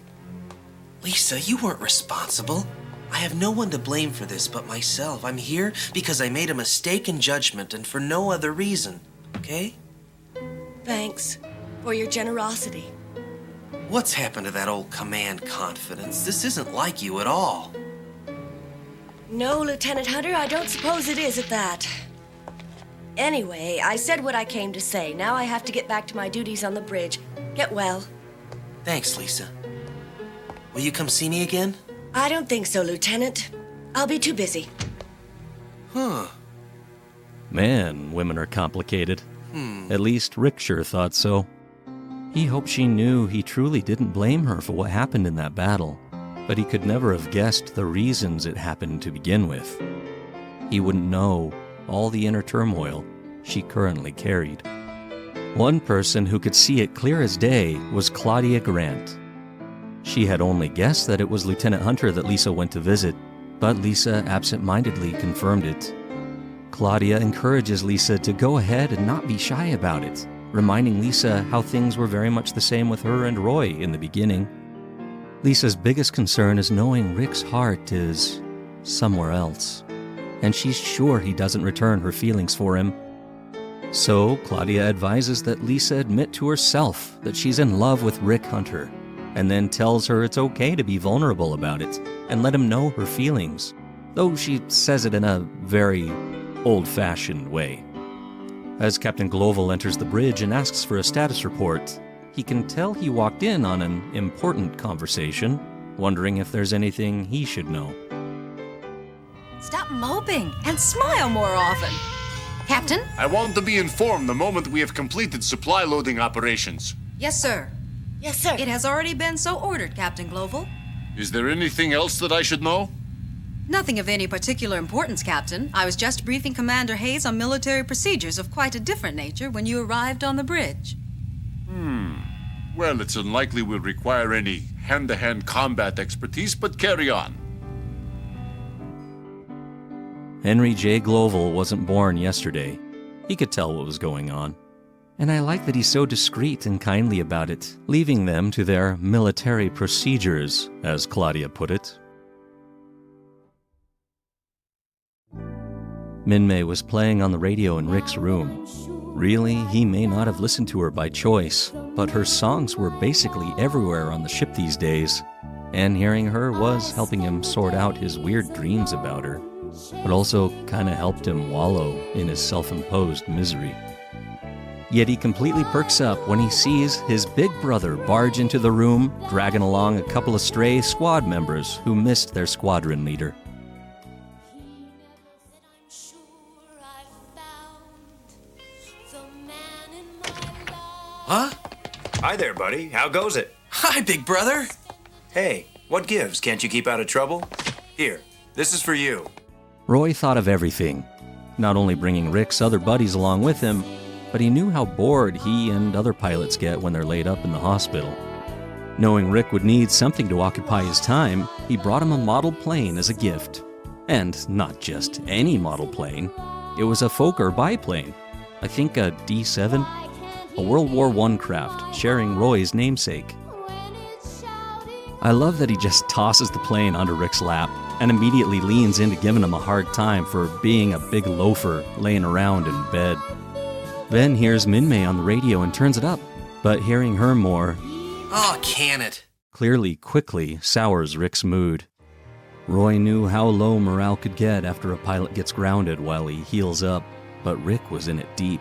Lisa, you weren't responsible. I have no one to blame for this but myself. I'm here because I made a mistake in judgment and for no other reason, okay? Thanks for your generosity. What's happened to that old command confidence? This isn't like you at all. No, Lieutenant Hunter, I don't suppose it is at that. Anyway, I said what I came to say. Now I have to get back to my duties on the bridge. Get well. Thanks, Lisa. Will you come see me again? I don't think so, Lieutenant. I'll be too busy. Huh. Man, women are complicated. At least Rick sure thought so. He hoped she knew he truly didn't blame her for what happened in that battle, but he could never have guessed the reasons it happened to begin with. He wouldn't know all the inner turmoil she currently carried. One person who could see it clear as day was Claudia Grant. She had only guessed that it was Lieutenant Hunter that Lisa went to visit, but Lisa absent-mindedly confirmed it. Claudia encourages Lisa to go ahead and not be shy about it, reminding Lisa how things were very much the same with her and Roy in the beginning. Lisa's biggest concern is knowing Rick's heart is somewhere else, and she's sure he doesn't return her feelings for him. So Claudia advises that Lisa admit to herself that she's in love with Rick Hunter, and then tells her it's okay to be vulnerable about it and let him know her feelings, though she says it in a very old-fashioned way. As Captain Gloval enters the bridge and asks for a status report, he can tell he walked in on an important conversation, wondering if there's anything he should know. Stop moping and smile more often. Captain? I want to be informed the moment we have completed supply loading operations. Yes, sir. Yes, sir. It has already been so ordered, Captain Global. Is there anything else that I should know? Nothing of any particular importance, Captain. I was just briefing Commander Hayes on military procedures of quite a different nature when you arrived on the bridge. Well, it's unlikely we'll require any hand-to-hand combat expertise, but carry on. Henry J. Global wasn't born yesterday. He could tell what was going on. And I like that he's so discreet and kindly about it, leaving them to their military procedures, as Claudia put it. Minmei was playing on the radio in Rick's room. Really, he may not have listened to her by choice, but her songs were basically everywhere on the ship these days, and hearing her was helping him sort out his weird dreams about her, but also kinda helped him wallow in his self-imposed misery. Yet he completely perks up when he sees his big brother barge into the room, dragging along a couple of stray squad members who missed their squadron leader. Huh? Hi there, buddy. How goes it? Hi, big brother. Hey, what gives? Can't you keep out of trouble? Here, this is for you. Roy thought of everything, not only bringing Rick's other buddies along with him, but he knew how bored he and other pilots get when they're laid up in the hospital. Knowing Rick would need something to occupy his time, he brought him a model plane as a gift. And not just any model plane. It was a Fokker biplane. I think a D-7, a World War I craft sharing Roy's namesake. I love that he just tosses the plane onto Rick's lap and immediately leans into giving him a hard time for being a big loafer laying around in bed. Ben hears Minmei on the radio and turns it up, but hearing her more, Oh, can it? clearly quickly sours Rick's mood. Roy knew how low morale could get after a pilot gets grounded while he heals up, but Rick was in it deep.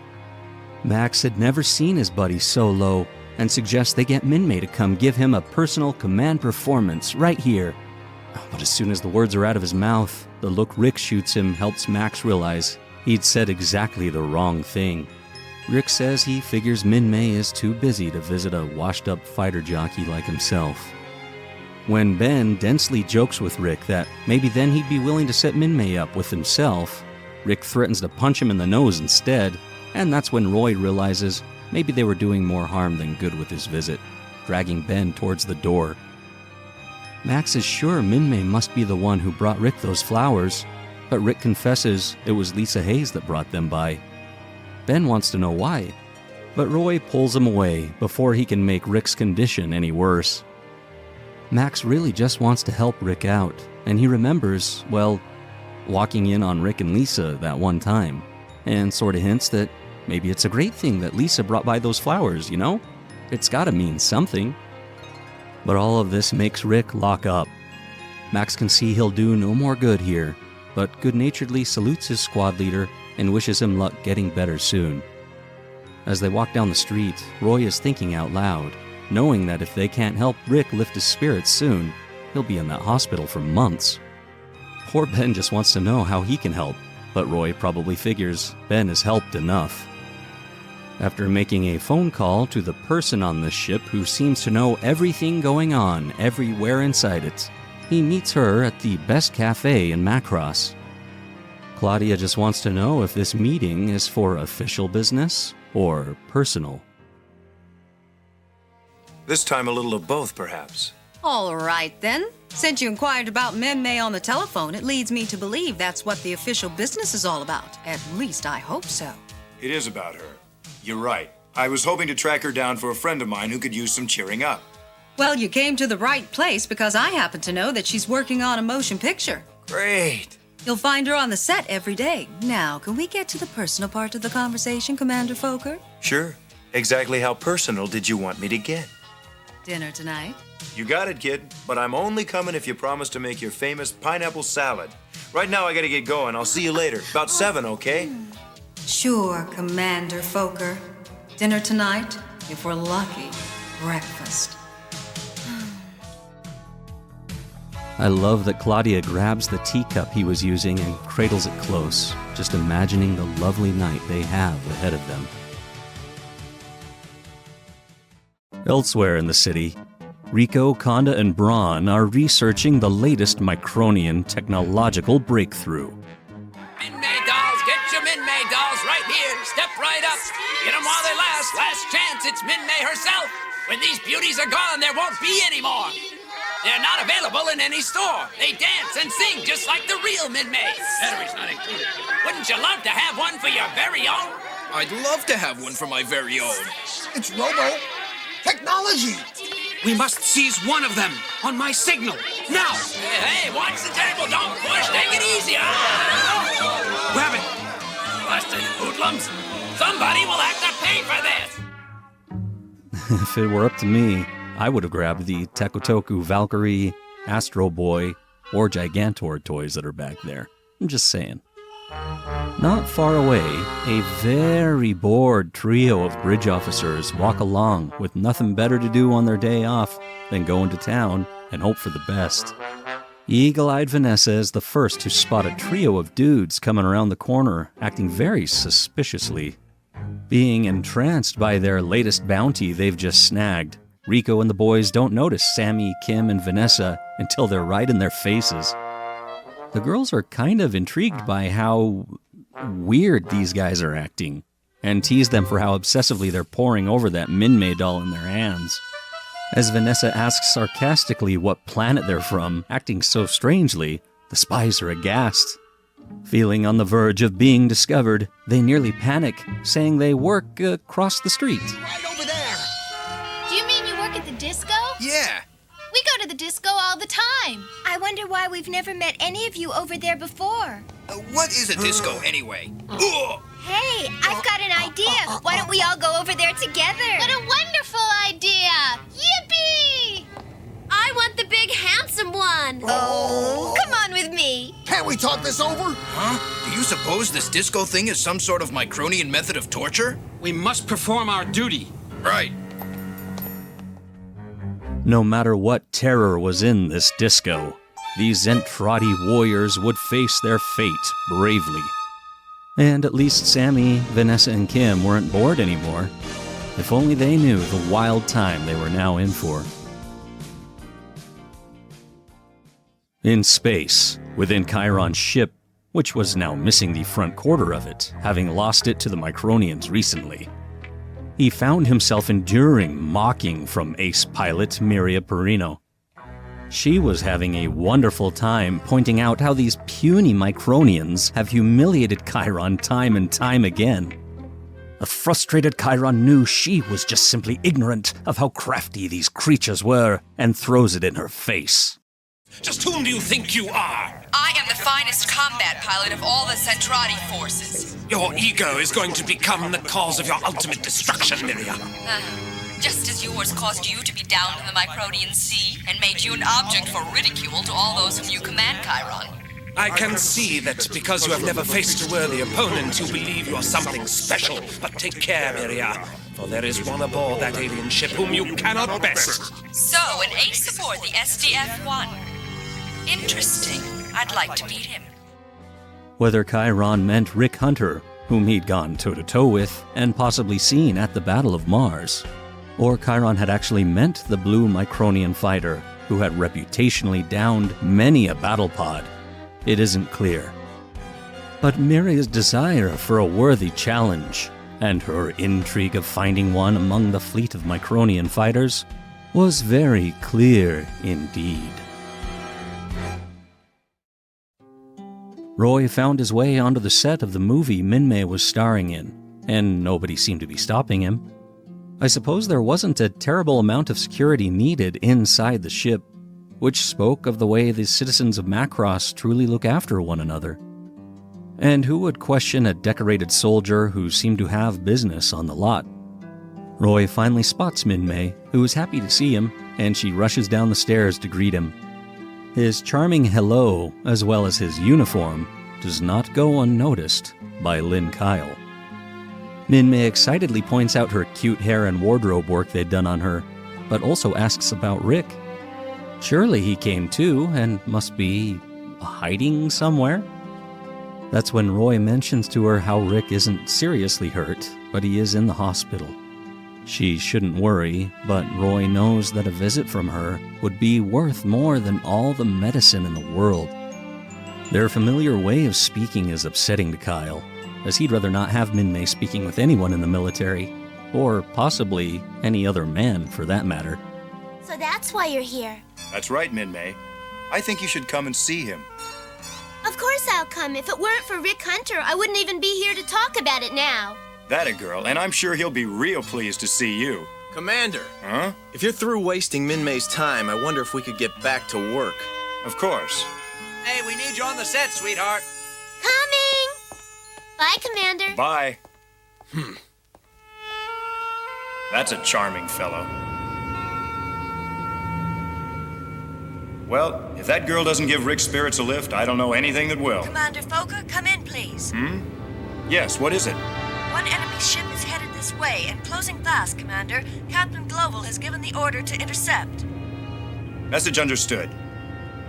Max had never seen his buddy so low and suggests they get Minmei to come give him a personal command performance right here. But as soon as the words are out of his mouth, the look Rick shoots him helps Max realize he'd said exactly the wrong thing. Rick says he figures Minmei is too busy to visit a washed-up fighter jockey like himself. When Ben densely jokes with Rick that maybe then he'd be willing to set Minmei up with himself, Rick threatens to punch him in the nose instead, and that's when Roy realizes maybe they were doing more harm than good with his visit, dragging Ben towards the door. Max is sure Minmei must be the one who brought Rick those flowers, but Rick confesses it was Lisa Hayes that brought them by. Ben wants to know why, but Roy pulls him away before he can make Rick's condition any worse. Max really just wants to help Rick out, and he remembers, well, walking in on Rick and Lisa that one time, and sort of hints that maybe it's a great thing that Lisa brought by those flowers, you know? It's gotta mean something. But all of this makes Rick lock up. Max can see he'll do no more good here, but good-naturedly salutes his squad leader and wishes him luck getting better soon. As they walk down the street, Roy is thinking out loud, knowing that if they can't help Rick lift his spirits soon, he'll be in that hospital for months. Poor Ben just wants to know how he can help, but Roy probably figures Ben has helped enough. After making a phone call to the person on the ship who seems to know everything going on everywhere inside it, he meets her at the best cafe in Macross. Claudia just wants to know if this meeting is for official business or personal. This time a little of both, perhaps. All right, then. Since you inquired about Minmei on the telephone, it leads me to believe that's what the official business is all about. At least I hope so. It is about her. You're right. I was hoping to track her down for a friend of mine who could use some cheering up. Well, you came to the right place because I happen to know that she's working on a motion picture. Great. You'll find her on the set every day. Now, can we get to the personal part of the conversation, Commander Fokker? Sure. Exactly how personal did you want me to get? Dinner tonight? You got it, kid. But I'm only coming if you promise to make your famous pineapple salad. Right now, I gotta get going. I'll see you later. About 7, okay? Sure, Commander Fokker. Dinner tonight, if we're lucky, breakfast. I love that Claudia grabs the teacup he was using and cradles it close, just imagining the lovely night they have ahead of them. Elsewhere in the city, Rico, Conda, and Braun are researching the latest Micronian technological breakthrough. Minmei dolls, get your Minmei dolls right here. Step right up. Get them while they last. Last chance, it's Minmei herself. When these beauties are gone, there won't be any more. They're not available in any store. They dance and sing just like the real Minmei. Battery's not included. Wouldn't you love to have one for your very own? I'd love to have one for my very own. It's Robo technology. We must seize one of them on my signal. Now! Hey, watch the table. Don't push. Take it easy. Ah! Grab it. Busted hoodlums. Somebody will have to pay for this. If it were up to me, I would have grabbed the Takotoku Valkyrie, Astro Boy, or Gigantor toys that are back there. I'm just saying. Not far away, a very bored trio of bridge officers walk along with nothing better to do on their day off than go into town and hope for the best. Eagle-eyed Vanessa is the first to spot a trio of dudes coming around the corner, acting very suspiciously. Being entranced by their latest bounty they've just snagged, Rico and the boys don't notice Sammy, Kim, and Vanessa until they're right in their faces. The girls are kind of intrigued by how weird these guys are acting, and tease them for how obsessively they're poring over that Minmei doll in their hands. As Vanessa asks sarcastically what planet they're from, acting so strangely, the spies are aghast. Feeling on the verge of being discovered, they nearly panic, saying they work across the street. Right over there. Do you mean you work at the disco? Yeah. We go to the disco all the time. I wonder why we've never met any of you over there before. What is a disco anyway? Hey, I've got an idea. Why don't we all go over there together? What a wonderful idea! Yippee! I want the big handsome one. Oh, come on with me. Can't we talk this over? Huh? Do you suppose this disco thing is some sort of Micronian method of torture? We must perform our duty. Right. No matter what terror was in this disco, these Zentraedi warriors would face their fate bravely. And at least Sammy, Vanessa, and Kim weren't bored anymore. If only they knew the wild time they were now in for. In space, within Khyron's ship, which was now missing the front quarter of it, having lost it to the Micronians recently, he found himself enduring mocking from ace pilot MIRYA PARINO. She was having a wonderful time pointing out how these puny Micronians have humiliated Khyron time and time again. The frustrated Khyron knew she was just simply ignorant of how crafty these creatures were and throws it in her face. Just whom do you think you are? I am the finest combat pilot of all the Zentraedi forces. Your ego is going to become the cause of your ultimate destruction, Miriya. Just as yours caused you to be down in the Micronian Sea and made you an object for ridicule to all those whom you command, Khyron. I can see that because you have never faced a worthy opponent, you believe you are something special. But take care, Miriya, for there is one aboard that alien ship whom you cannot best. So, an ace aboard the SDF-1. Interesting. I'd like to meet him. Whether Khyron meant Rick Hunter, whom he'd gone toe-to-toe with and possibly seen at the Battle of Mars, or Khyron had actually meant the blue Micronian fighter who had reputationally downed many a battle pod, it isn't clear. But Miriya's desire for a worthy challenge, and her intrigue of finding one among the fleet of Micronian fighters, was very clear indeed. Roy found his way onto the set of the movie Minmei was starring in, and nobody seemed to be stopping him. I suppose there wasn't a terrible amount of security needed inside the ship, which spoke of the way the citizens of Macross truly look after one another. And who would question a decorated soldier who seemed to have business on the lot? Roy finally spots Minmei, who is happy to see him, and she rushes down the stairs to greet him. His charming hello, as well as his uniform, does not go unnoticed by Lynn Kyle. Minmei excitedly points out her cute hair and wardrobe work they'd done on her, but also asks about Rick. Surely he came too, and must be hiding somewhere? That's when Roy mentions to her how Rick isn't seriously hurt, but he is in the hospital. She shouldn't worry, but Roy knows that a visit from her would be worth more than all the medicine in the world. Their familiar way of speaking is upsetting to Kyle, as he'd rather not have Minmei speaking with anyone in the military, or possibly any other man for that matter. So that's why you're here. That's right, Minmei. I think you should come and see him. Of course I'll come. If it weren't for Rick Hunter, I wouldn't even be here to talk about it now. That a girl, and I'm sure he'll be real pleased to see you. Commander. Huh? If you're through wasting Minmei's time, I wonder if we could get back to work. Of course. Hey, we need you on the set, sweetheart. Coming! Bye, Commander. Bye. That's a charming fellow. Well, if that girl doesn't give Rick's spirits a lift, I don't know anything that will. Commander Foka, come in, please. Yes, what is it? One enemy ship is headed this way and closing fast, Commander. Captain Global has given the order to intercept. Message understood.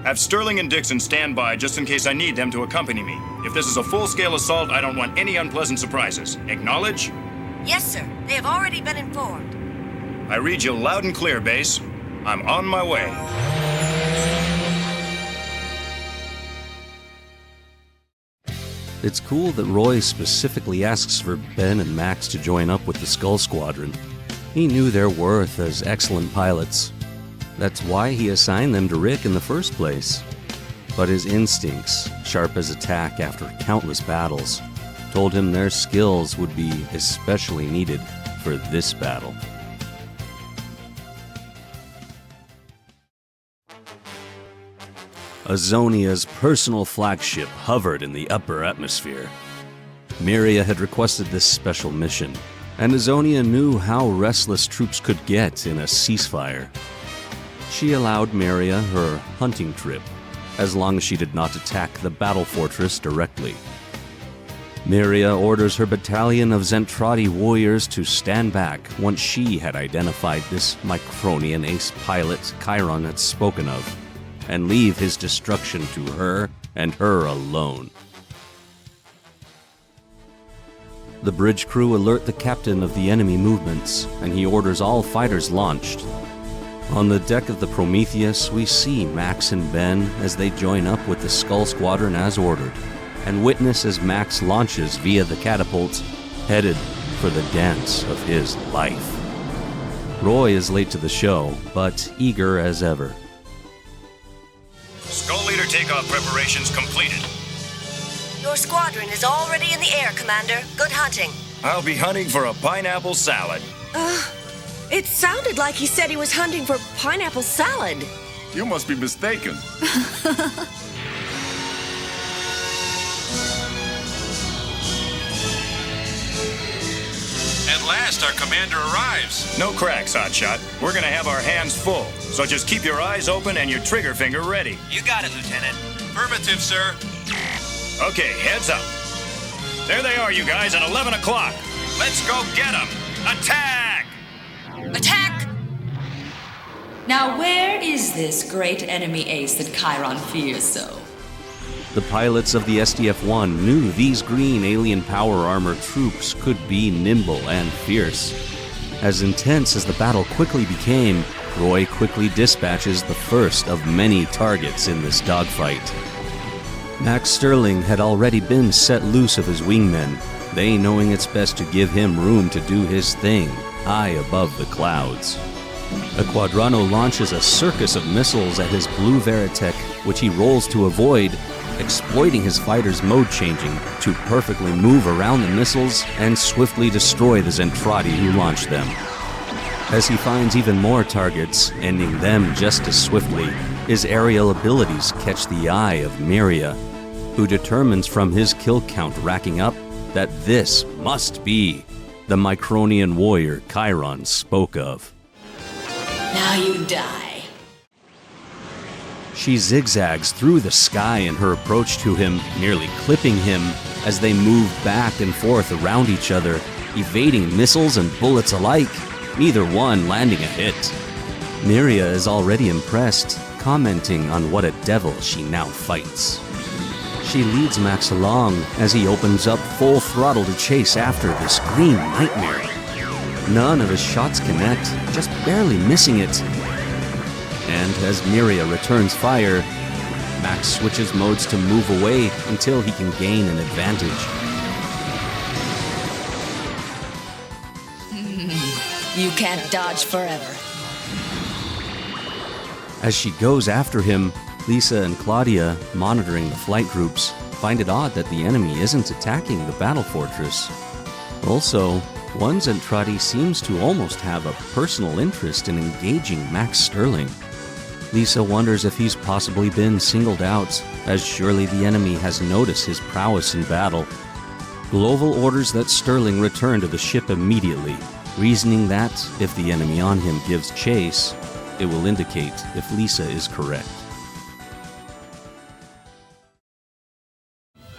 Have Sterling and Dixon stand by just in case I need them to accompany me. If this is a full-scale assault, I don't want any unpleasant surprises. Acknowledge? Yes, sir. They have already been informed. I read you loud and clear, Base. I'm on my way. It's cool that Roy specifically asks for Ben and Max to join up with the Skull Squadron. He knew their worth as excellent pilots. That's why he assigned them to Rick in the first place. But his instincts, sharp as a tack after countless battles, told him their skills would be especially needed for this battle. Azonia's personal flagship hovered in the upper atmosphere. Miriya had requested this special mission, and Azonia knew how restless troops could get in a ceasefire. She allowed Miriya her hunting trip, as long as she did not attack the battle fortress directly. Miriya orders her battalion of Zentraedi warriors to stand back once she had identified this Micronian ace pilot Khyron had spoken of, and leave his destruction to her and her alone. The bridge crew alert the captain of the enemy movements, and he orders all fighters launched. On the deck of the Prometheus, we see Max and Ben as they join up with the Skull Squadron as ordered, and witness as Max launches via the catapult, headed for the dance of his life. Roy is late to the show, but eager as ever. Skull Leader takeoff preparations completed. Your squadron is already in the air, Commander. Good hunting. I'll be hunting for a pineapple salad. It sounded like he said he was hunting for pineapple salad. You must be mistaken. At last, our commander arrives. No cracks, Hotshot. We're gonna have our hands full, so just keep your eyes open and your trigger finger ready. You got it, Lieutenant. Affirmative, sir. Okay, heads up. There they are, you guys, at 11 o'clock. Let's go get them. Attack! Attack! Now, where is this great enemy ace that Khyron fears so? The pilots of the SDF-1 knew these green alien power armor troops could be nimble and fierce. As intense as the battle quickly became, Roy quickly dispatches the first of many targets in this dogfight. Max Sterling had already been set loose of his wingmen, they knowing it's best to give him room to do his thing high above the clouds. A Quadrano launches a circus of missiles at his blue Veritech, which he rolls to avoid, exploiting his fighter's mode changing to perfectly move around the missiles and swiftly destroy the Zentraedi who launched them. As he finds even more targets, ending them just as swiftly, his aerial abilities catch the eye of Miriya, who determines from his kill count racking up that this must be the Micronian warrior Khyron spoke of. Now you die. She zigzags through the sky in her approach to him, nearly clipping him as they move back and forth around each other, evading missiles and bullets alike, neither one landing a hit. Miriya is already impressed, commenting on what a devil she now fights. She leads Max along as he opens up full throttle to chase after this green nightmare. None of his shots connect, just barely missing it. And as Miriya returns fire, Max switches modes to move away until he can gain an advantage. You can't dodge forever. As she goes after him, Lisa and Claudia, monitoring the flight groups, find it odd that the enemy isn't attacking the battle fortress. Also, one Zentraedi seems to almost have a personal interest in engaging Max Sterling. Lisa wonders if he's possibly been singled out, as surely the enemy has noticed his prowess in battle. Global orders that Sterling return to the ship immediately, reasoning that if the enemy on him gives chase, it will indicate if Lisa is correct.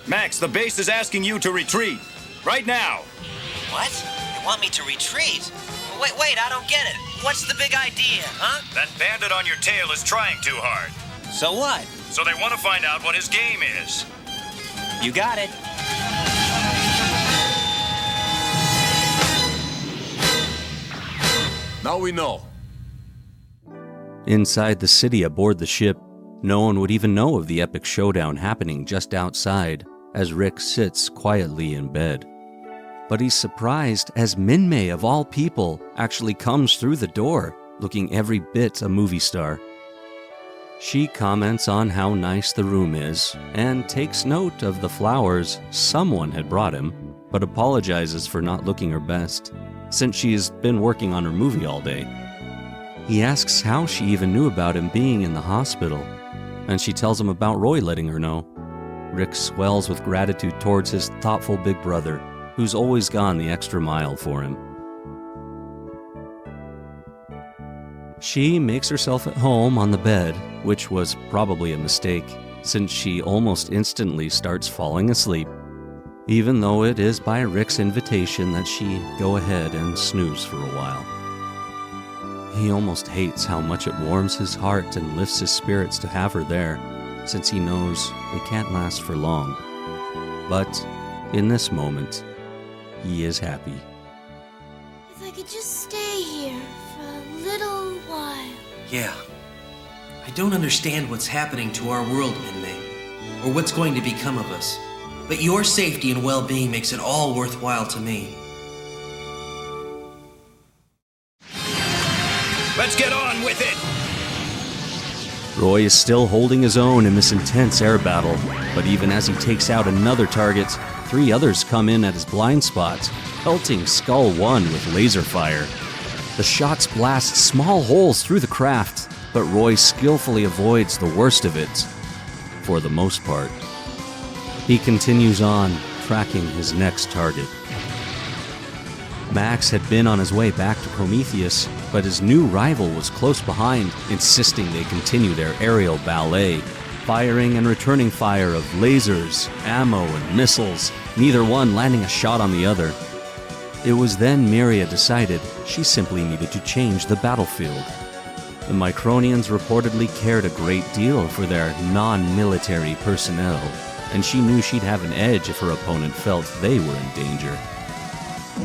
Max, the base is asking you to retreat. Right now. What? They want me to retreat? Wait, I don't get it. What's the big idea, huh? That bandit on your tail is trying too hard. So what? So they want to find out what his game is. You got it. Now we know. Inside the city aboard the ship, no one would even know of the epic showdown happening just outside, as Rick sits quietly in bed. But he's surprised as Minmei, of all people, actually comes through the door, looking every bit a movie star. She comments on how nice the room is, and takes note of the flowers someone had brought him, but apologizes for not looking her best, since she's been working on her movie all day. He asks how she even knew about him being in the hospital, and she tells him about Roy letting her know. Rick swells with gratitude towards his thoughtful big brother, who's always gone the extra mile for him. She makes herself at home on the bed, which was probably a mistake, since she almost instantly starts falling asleep, even though it is by Rick's invitation that she go ahead and snooze for a while. He almost hates how much it warms his heart and lifts his spirits to have her there, since he knows it can't last for long. But in this moment, he is happy. If I could just stay here for a little while. Yeah. I don't understand what's happening to our world, Minmei, or what's going to become of us. But your safety and well-being makes it all worthwhile to me. Let's get on with it! Roy is still holding his own in this intense air battle, but even as he takes out another target, 3 others come in at his blind spot, pelting Skull 1 with laser fire. The shots blast small holes through the craft, but Roy skillfully avoids the worst of it, for the most part. He continues on, tracking his next target. Max had been on his way back to Prometheus, but his new rival was close behind, insisting they continue their aerial ballet, firing and returning fire of lasers, ammo, and missiles, neither one landing a shot on the other. It was then Miriya decided she simply needed to change the battlefield. The Micronians reportedly cared a great deal for their non-military personnel, and she knew she'd have an edge if her opponent felt they were in danger.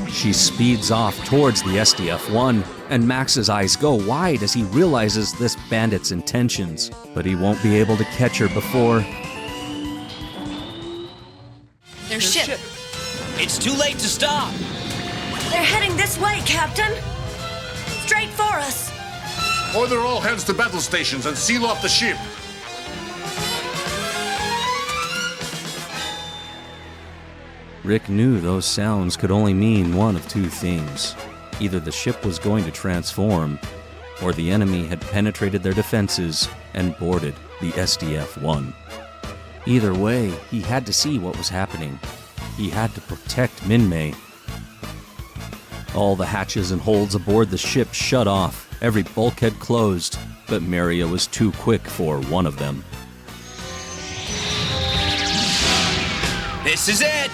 She speeds off towards the SDF-1, and Max's eyes go wide as he realizes this bandit's intentions, but he won't be able to catch her before... Their ship! It's too late to stop! They're heading this way, Captain! Straight for us! Order all hands to battle stations and seal off the ship. Rick knew those sounds could only mean one of 2 things. Either the ship was going to transform, or the enemy had penetrated their defenses and boarded the SDF-1. Either way, he had to see what was happening. He had to protect Minmei. All the hatches and holds aboard the ship shut off, every bulkhead closed, but Miriya was too quick for one of them. This is it!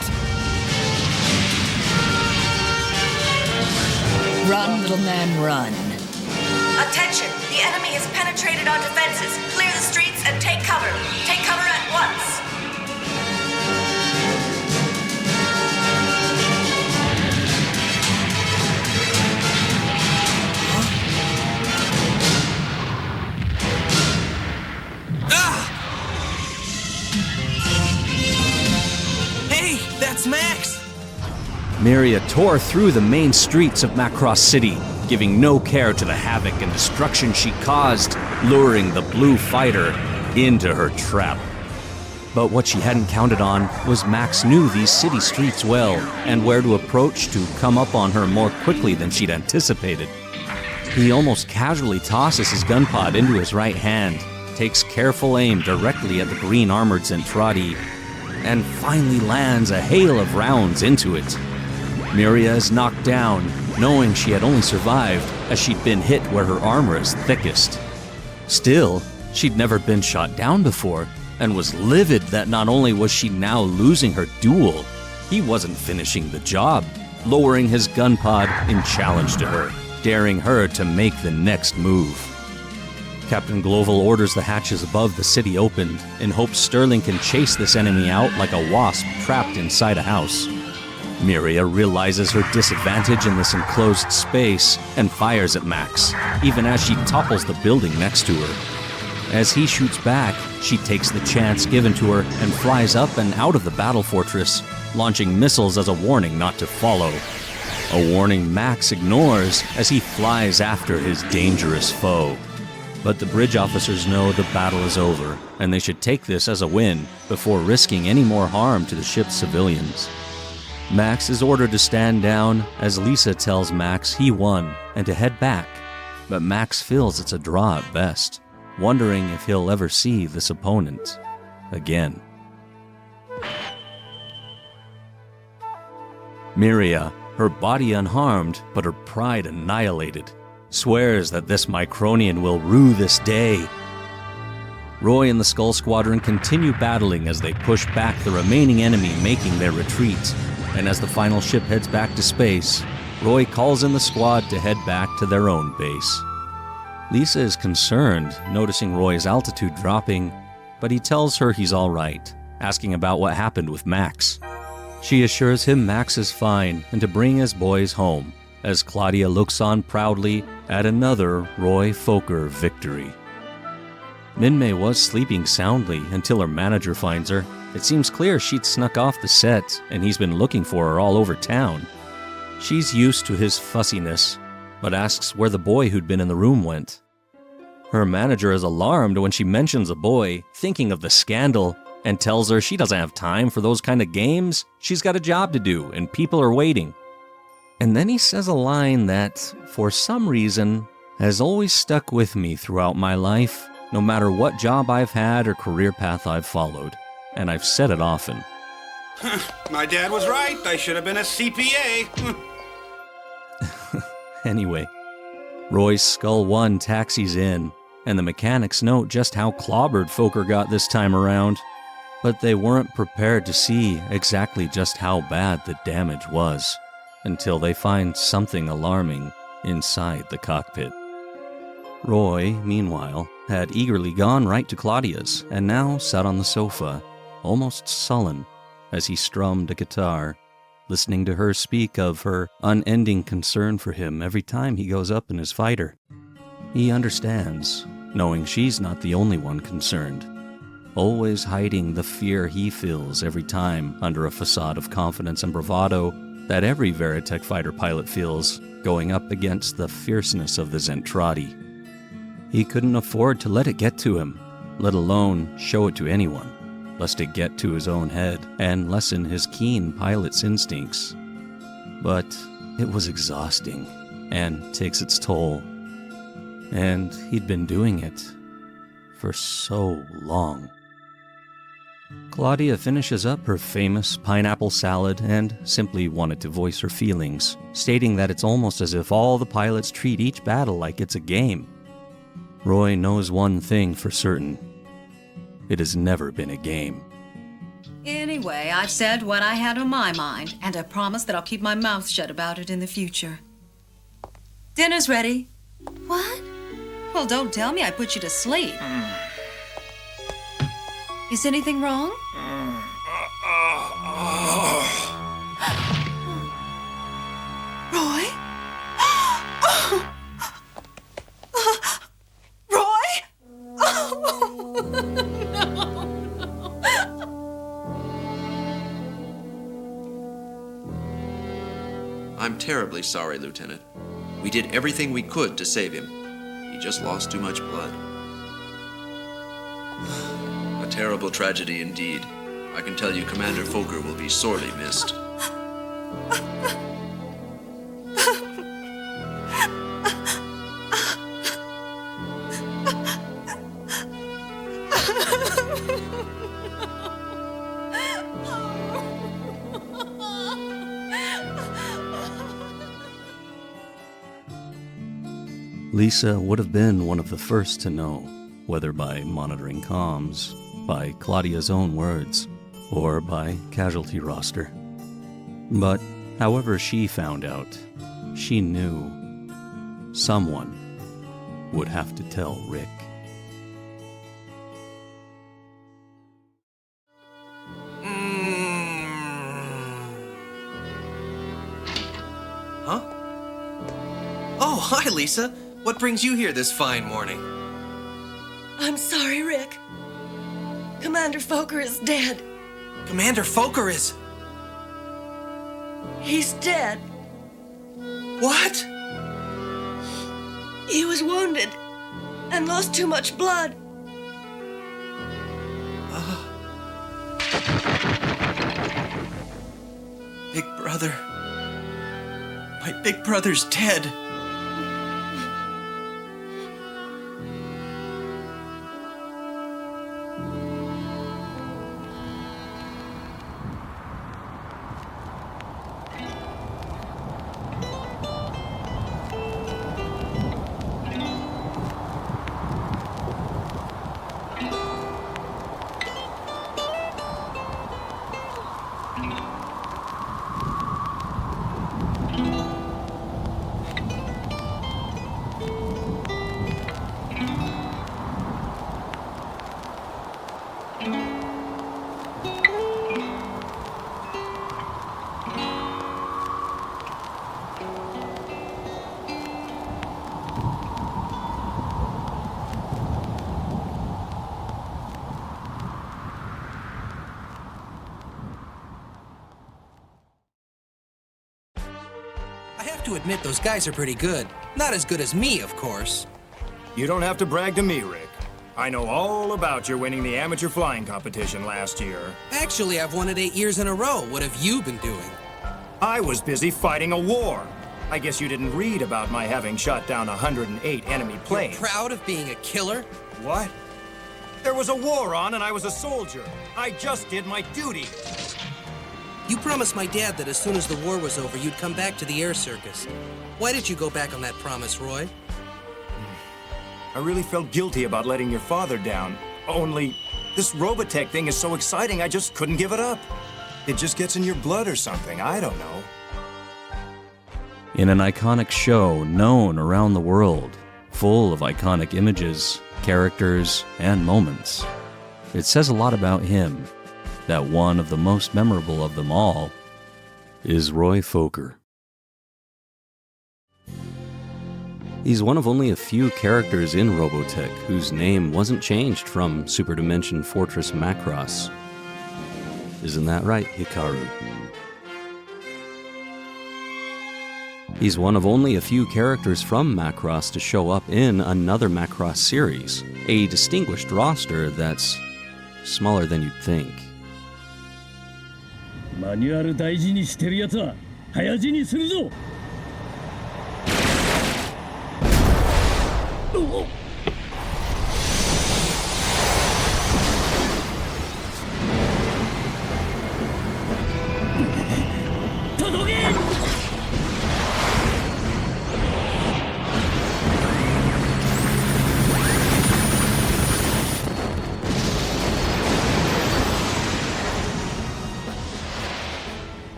Run, little man, run. Attention! The enemy has penetrated our defenses. Clear the streets and take cover. Take cover at once. It's Max! Miriya tore through the main streets of Macross City, giving no care to the havoc and destruction she caused, luring the blue fighter into her trap. But what she hadn't counted on was Max knew these city streets well and where to approach to come up on her more quickly than she'd anticipated. He almost casually tosses his gun pod into his right hand, takes careful aim directly at the green-armored Zentraedi, and finally lands a hail of rounds into it. Miriya is knocked down, knowing she had only survived as she'd been hit where her armor is thickest. Still, she'd never been shot down before, and was livid that not only was she now losing her duel, he wasn't finishing the job, lowering his gun pod in challenge to her, daring her to make the next move. Captain Gloval orders the hatches above the city opened in hopes Sterling can chase this enemy out like a wasp trapped inside a house. Miriya realizes her disadvantage in this enclosed space and fires at Max, even as she topples the building next to her. As he shoots back, she takes the chance given to her and flies up and out of the battle fortress, launching missiles as a warning not to follow. A warning Max ignores as he flies after his dangerous foe. But the bridge officers know the battle is over, and they should take this as a win before risking any more harm to the ship's civilians. Max is ordered to stand down as Lisa tells Max he won and to head back, but Max feels it's a draw at best, wondering if he'll ever see this opponent again. Miriya, her body unharmed but her pride annihilated, swears that this Micronian will rue this day. Roy and the Skull Squadron continue battling as they push back the remaining enemy making their retreat, and as the final ship heads back to space, Roy calls in the squad to head back to their own base. Lisa is concerned, noticing Roy's altitude dropping, but he tells her he's all right, asking about what happened with Max. She assures him Max is fine and to bring his boys home, as Claudia looks on proudly at another Roy Fokker victory. Minmei was sleeping soundly until her manager finds her. It seems clear she'd snuck off the set, and he's been looking for her all over town. She's used to his fussiness, but asks where the boy who'd been in the room went. Her manager is alarmed when she mentions a boy, thinking of the scandal, and tells her she doesn't have time for those kind of games. She's got a job to do, and people are waiting. And then he says a line that, for some reason, has always stuck with me throughout my life, no matter what job I've had or career path I've followed. And I've said it often. My dad was right. I should have been a CPA. Anyway, Roy's Skull One taxis in, and the mechanics note just how clobbered Fokker got this time around. But they weren't prepared to see exactly just how bad the damage was, until they find something alarming inside the cockpit. Roy, meanwhile, had eagerly gone right to Claudia's, and now sat on the sofa, almost sullen, as he strummed a guitar, listening to her speak of her unending concern for him every time he goes up in his fighter. He understands, knowing she's not the only one concerned, always hiding the fear he feels every time under a facade of confidence and bravado that every Veritech fighter pilot feels going up against the fierceness of the Zentraedi. He couldn't afford to let it get to him, let alone show it to anyone, lest it get to his own head and lessen his keen pilot's instincts. But it was exhausting and takes its toll. And he'd been doing it for so long. Claudia finishes up her famous pineapple salad and simply wanted to voice her feelings, stating that it's almost as if all the pilots treat each battle like it's a game. Roy knows one thing for certain. It has never been a game. Anyway, I've said what I had on my mind, and I promise that I'll keep my mouth shut about it in the future. Dinner's ready. What? Well, don't tell me I put you to sleep. Is anything wrong? Roy? Roy? Oh, no. I'm terribly sorry, Lieutenant. We did everything we could to save him. He just lost too much blood. A terrible tragedy indeed. I can tell you Commander Fokker will be sorely missed. Lisa would have been one of the first to know, whether by monitoring comms, by Claudia's own words, or by casualty roster. But however she found out, she knew someone would have to tell Rick. Huh? Oh, hi, Lisa. What brings you here this fine morning? I'm sorry, Rick. Commander Fokker is dead. Commander Fokker is... He's dead. What? He was wounded and lost too much blood. Big brother. My big brother's dead. To admit, those guys are pretty good. Not as good as me, of course. You don't have to brag to me, Rick. I know all about your winning the amateur flying competition last year. Actually, I've won it 8 years in a row. What have you been doing? I was busy fighting a war. I guess you didn't read about my having shot down 108 enemy planes. You're proud of being a killer? What? There was a war on and I was a soldier. I just did my duty. You promised my dad that as soon as the war was over, you'd come back to the air circus. Why did you go back on that promise, Roy? I really felt guilty about letting your father down. Only, this Robotech thing is so exciting, I just couldn't give it up. It just gets in your blood or something, I don't know. In an iconic show known around the world, full of iconic images, characters, and moments, it says a lot about him that one of the most memorable of them all is Roy Fokker. He's one of only a few characters in Robotech whose name wasn't changed from Super Dimension Fortress Macross. Isn't that right, Hikaru? He's one of only a few characters from Macross to show up in another Macross series, a distinguished roster that's smaller than you'd think. マニュアル大事にしてるやつは早死にするぞ。届け！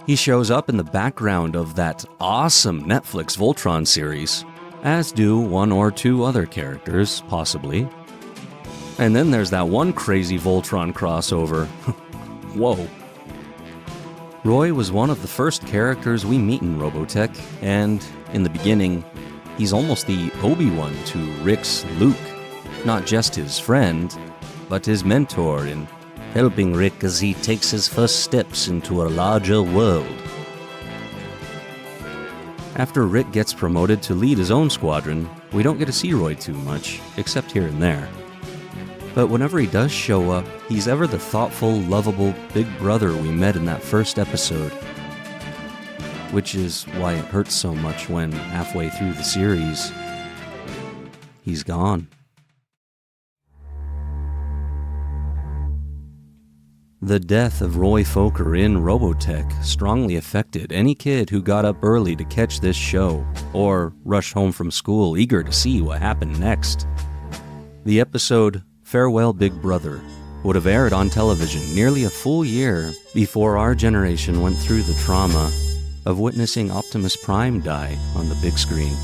He shows up in the background of that awesome Netflix Voltron series, as do one or two other characters, possibly. And then there's that one crazy Voltron crossover. Whoa. Roy was one of the first characters we meet in Robotech, and in the beginning, he's almost the Obi-Wan to Rick's Luke. Not just his friend, but his mentor in helping Rick as he takes his first steps into a larger world. After Rick gets promoted to lead his own squadron, we don't get to see Roy too much, except here and there. But whenever he does show up, he's ever the thoughtful, lovable big brother we met in that first episode. Which is why it hurts so much when, halfway through the series, he's gone. The death of Roy Fokker in Robotech strongly affected any kid who got up early to catch this show, or rushed home from school eager to see what happened next. The episode, Farewell Big Brother, would have aired on television nearly a full year before our generation went through the trauma of witnessing Optimus Prime die on the big screen.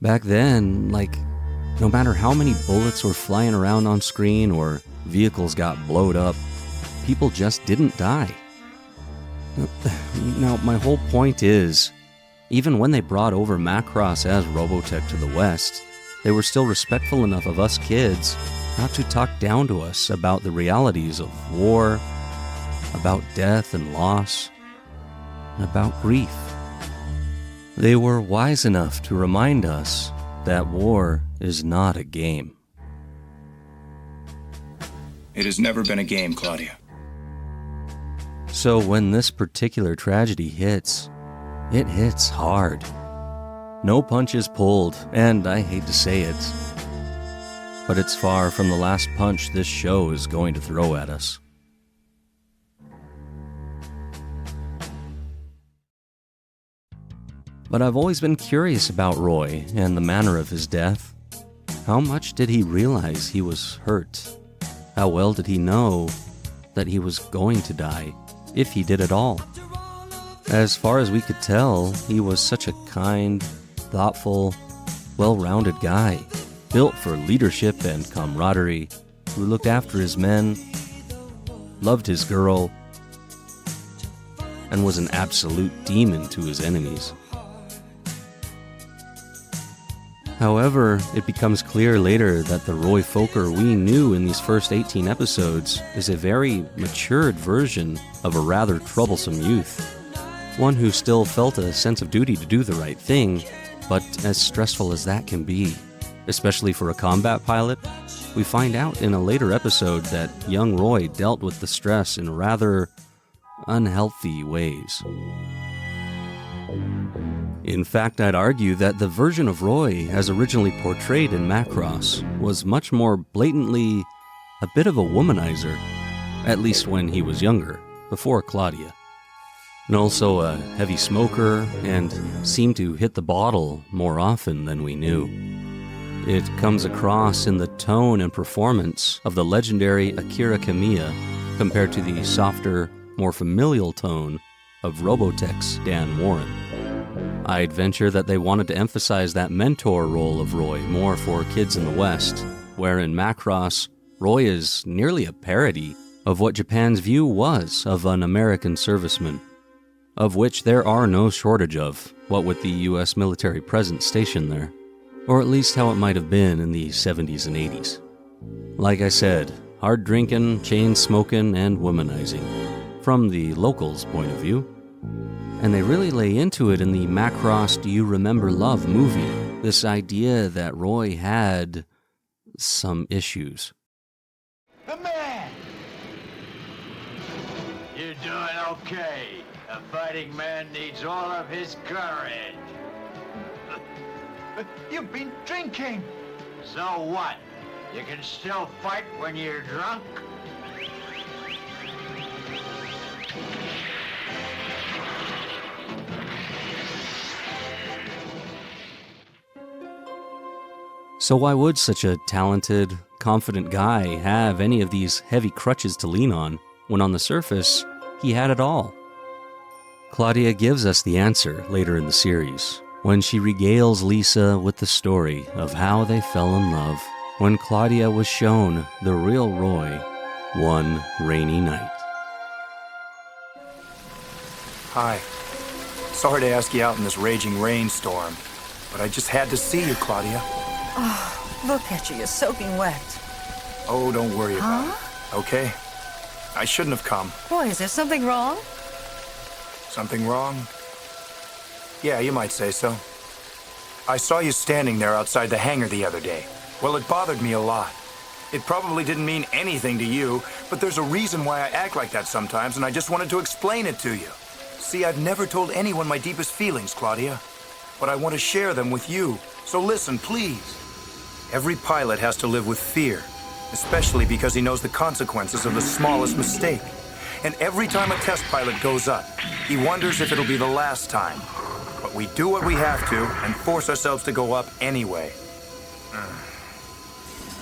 Back then, no matter how many bullets were flying around on screen or vehicles got blowed up, people just didn't die. Now, my whole point is, even when they brought over Macross as Robotech to the West, they were still respectful enough of us kids not to talk down to us about the realities of war, about death and loss, and about grief. They were wise enough to remind us that war is not a game. It has never been a game, Claudia. So when this particular tragedy hits, it hits hard. No punches pulled, and I hate to say it, but it's far from the last punch this show is going to throw at us. But I've always been curious about Roy and the manner of his death. How much did he realize he was hurt? How well did he know that he was going to die, if he did at all? As far as we could tell, he was such a kind, thoughtful, well-rounded guy, built for leadership and camaraderie, who looked after his men, loved his girl, and was an absolute demon to his enemies. However, it becomes clear later that the Roy Fokker we knew in these first 18 episodes is a very matured version of a rather troublesome youth. One who still felt a sense of duty to do the right thing, but as stressful as that can be, especially for a combat pilot, we find out in a later episode that young Roy dealt with the stress in rather unhealthy ways. In fact, I'd argue that the version of Roy as originally portrayed in Macross was much more blatantly a bit of a womanizer, at least when he was younger, before Claudia. And also a heavy smoker and seemed to hit the bottle more often than we knew. It comes across in the tone and performance of the legendary Akira Kamiya compared to the softer, more familial tone of Robotech's Dan Warren. I'd venture that they wanted to emphasize that mentor role of Roy more for kids in the West, where in Macross, Roy is nearly a parody of what Japan's view was of an American serviceman, of which there are no shortage of, what with the US military presence stationed there, or at least how it might have been in the 70s and 80s. Like I said, hard drinking, chain smoking, and womanizing, from the locals' point of view. And they really lay into it in the Macross Do You Remember Love movie, this idea that Roy had some issues. The man! You're doing okay. A fighting man needs all of his courage. But you've been drinking. So what? You can still fight when you're drunk? So why would such a talented, confident guy have any of these heavy crutches to lean on, when on the surface, he had it all? Claudia gives us the answer later in the series, when she regales Lisa with the story of how they fell in love when Claudia was shown the real Roy one rainy night. Hi. Sorry to ask you out in this raging rainstorm, but I just had to see you, Claudia. Oh, look at you. You're soaking wet. Oh, don't worry about it. Okay? I shouldn't have come. Boy, is there something wrong? Something wrong? Yeah, you might say so. I saw you standing there outside the hangar the other day. Well, it bothered me a lot. It probably didn't mean anything to you, but there's a reason why I act like that sometimes, and I just wanted to explain it to you. See, I've never told anyone my deepest feelings, Claudia, but I want to share them with you. So listen, please. Every pilot has to live with fear, especially because he knows the consequences of the smallest mistake. And every time a test pilot goes up, he wonders if it'll be the last time. But we do what we have to and force ourselves to go up anyway.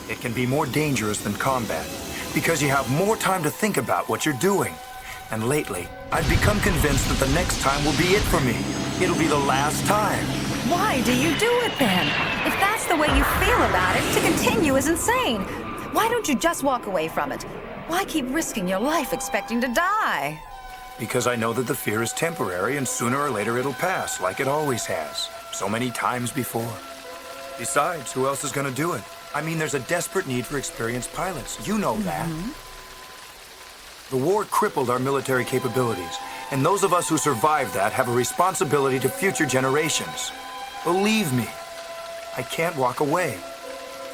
It can be more dangerous than combat, because you have more time to think about what you're doing. And lately, I've become convinced that the next time will be it for me. It'll be the last time. Why do you do it then? If that's the way you feel about it, to continue is insane. Why don't you just walk away from it? Why keep risking your life expecting to die? Because I know that the fear is temporary and sooner or later it'll pass, like it always has. So many times before. Besides, who else is going to do it? I mean, there's a desperate need for experienced pilots. You know that. The war crippled our military capabilities, and those of us who survived that have a responsibility to future generations. Believe me, I can't walk away.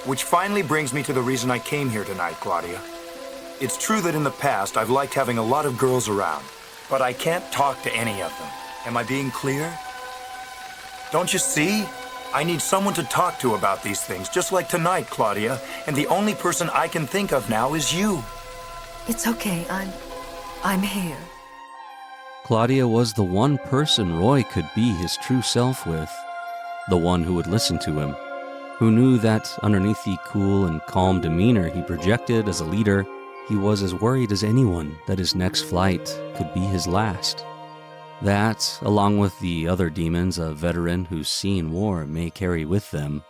Which finally brings me to the reason I came here tonight, Claudia. It's true that in the past I've liked having a lot of girls around, but I can't talk to any of them. Am I being clear? Don't you see? I need someone to talk to about these things, just like tonight, Claudia, and the only person I can think of now is you. It's okay. I'm here. Claudia was the one person Roy could be his true self with. The one who would listen to him. Who knew that underneath the cool and calm demeanor he projected as a leader, he was as worried as anyone that his next flight could be his last. That, along with the other demons a veteran who's seen war may carry with them,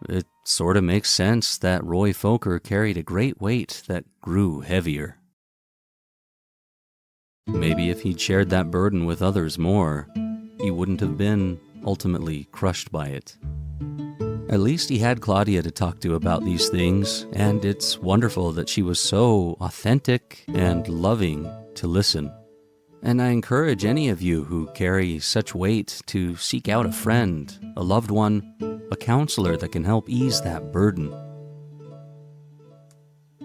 it sort of makes sense that Roy Fokker carried a great weight that grew heavier. Maybe if he'd shared that burden with others more, he wouldn't have been ultimately crushed by it. At least he had Claudia to talk to about these things, and it's wonderful that she was so authentic and loving to listen. And I encourage any of you who carry such weight to seek out a friend, a loved one, a counselor that can help ease that burden.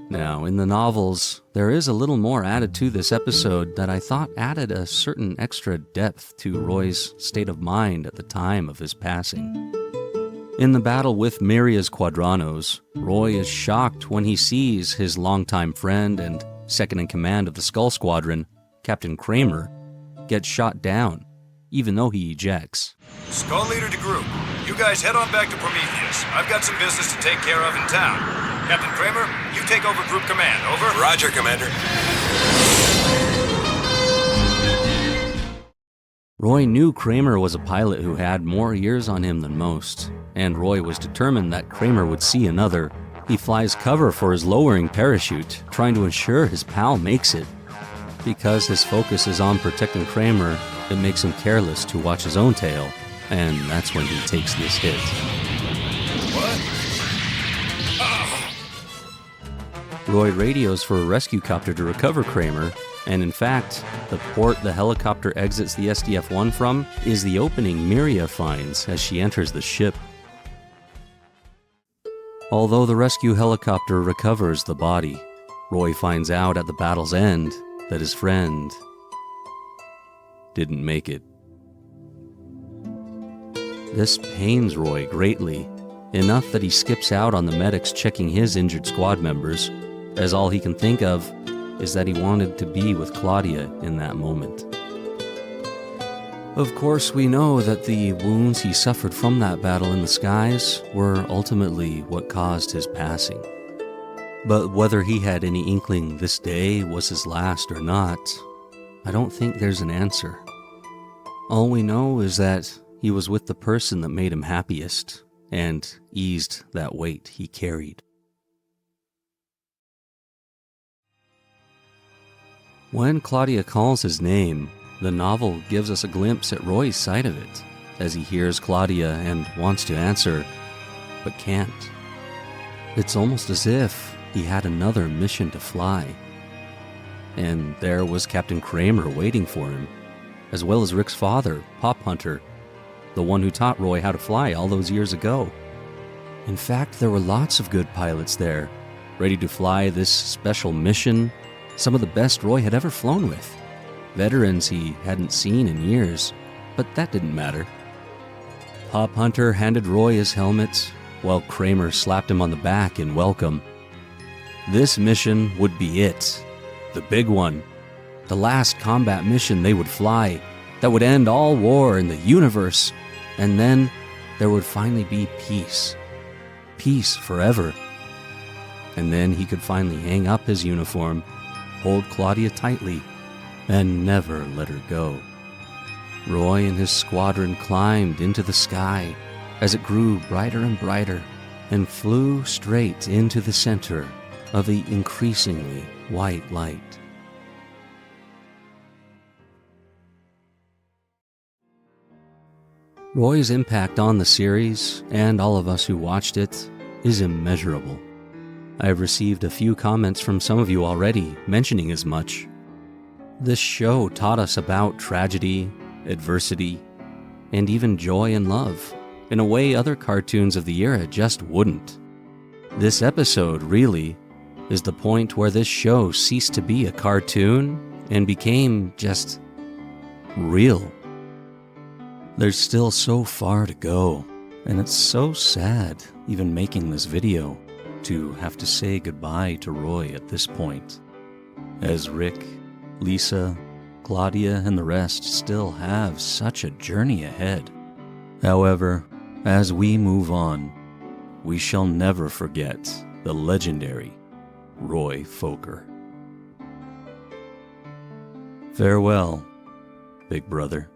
Now, in the novels, there is a little more added to this episode that I thought added a certain extra depth to Roy's state of mind at the time of his passing. In the battle with Miriya's Quadranos, Roy is shocked when he sees his longtime friend and second-in-command of the Skull Squadron, Captain Kramer, get shot down, even though he ejects. Skull leader to group. You guys head on back to Prometheus. I've got some business to take care of in town. Captain Kramer, you take over group command. Over. Roger, Commander. Roy knew Kramer was a pilot who had more years on him than most, and Roy was determined that Kramer would see another. He flies cover for his lowering parachute, trying to ensure his pal makes it. Because his focus is on protecting Kramer, it makes him careless to watch his own tail, and that's when he takes this hit. What? Roy radios for a rescue copter to recover Kramer, and in fact, the port the helicopter exits the SDF-1 from is the opening Miriya finds as she enters the ship. Although the rescue helicopter recovers the body, Roy finds out at the battle's end that his friend didn't make it. This pains Roy greatly, enough that he skips out on the medics checking his injured squad members, as all he can think of is that he wanted to be with Claudia in that moment. Of course, we know that the wounds he suffered from that battle in the skies were ultimately what caused his passing. But whether he had any inkling this day was his last or not, I don't think there's an answer. All we know is that he was with the person that made him happiest and eased that weight he carried. When Claudia calls his name, the novel gives us a glimpse at Roy's side of it, as he hears Claudia and wants to answer, but can't. It's almost as if he had another mission to fly. And there was Captain Kramer waiting for him, as well as Rick's father, Pop Hunter, the one who taught Roy how to fly all those years ago. In fact, there were lots of good pilots there, ready to fly this special mission, some of the best Roy had ever flown with. Veterans he hadn't seen in years, but that didn't matter. Pop Hunter handed Roy his helmet, while Kramer slapped him on the back in welcome. This mission would be it, the big one, the last combat mission they would fly, that would end all war in the universe, and then there would finally be peace. Peace forever. And then he could finally hang up his uniform, hold Claudia tightly, and never let her go. Roy and his squadron climbed into the sky as it grew brighter and brighter and flew straight into the center of the increasingly white light. Roy's impact on the series, and all of us who watched it, is immeasurable. I have received a few comments from some of you already mentioning as much. This show taught us about tragedy, adversity, and even joy and love, in a way other cartoons of the era just wouldn't. This episode, really, is the point where this show ceased to be a cartoon and became just real. There's still so far to go, and it's so sad, even making this video, to have to say goodbye to Roy at this point, as Rick, Lisa, Claudia, and the rest still have such a journey ahead. However, as we move on, we shall never forget the legendary Roy Fokker. Farewell, Big Brother.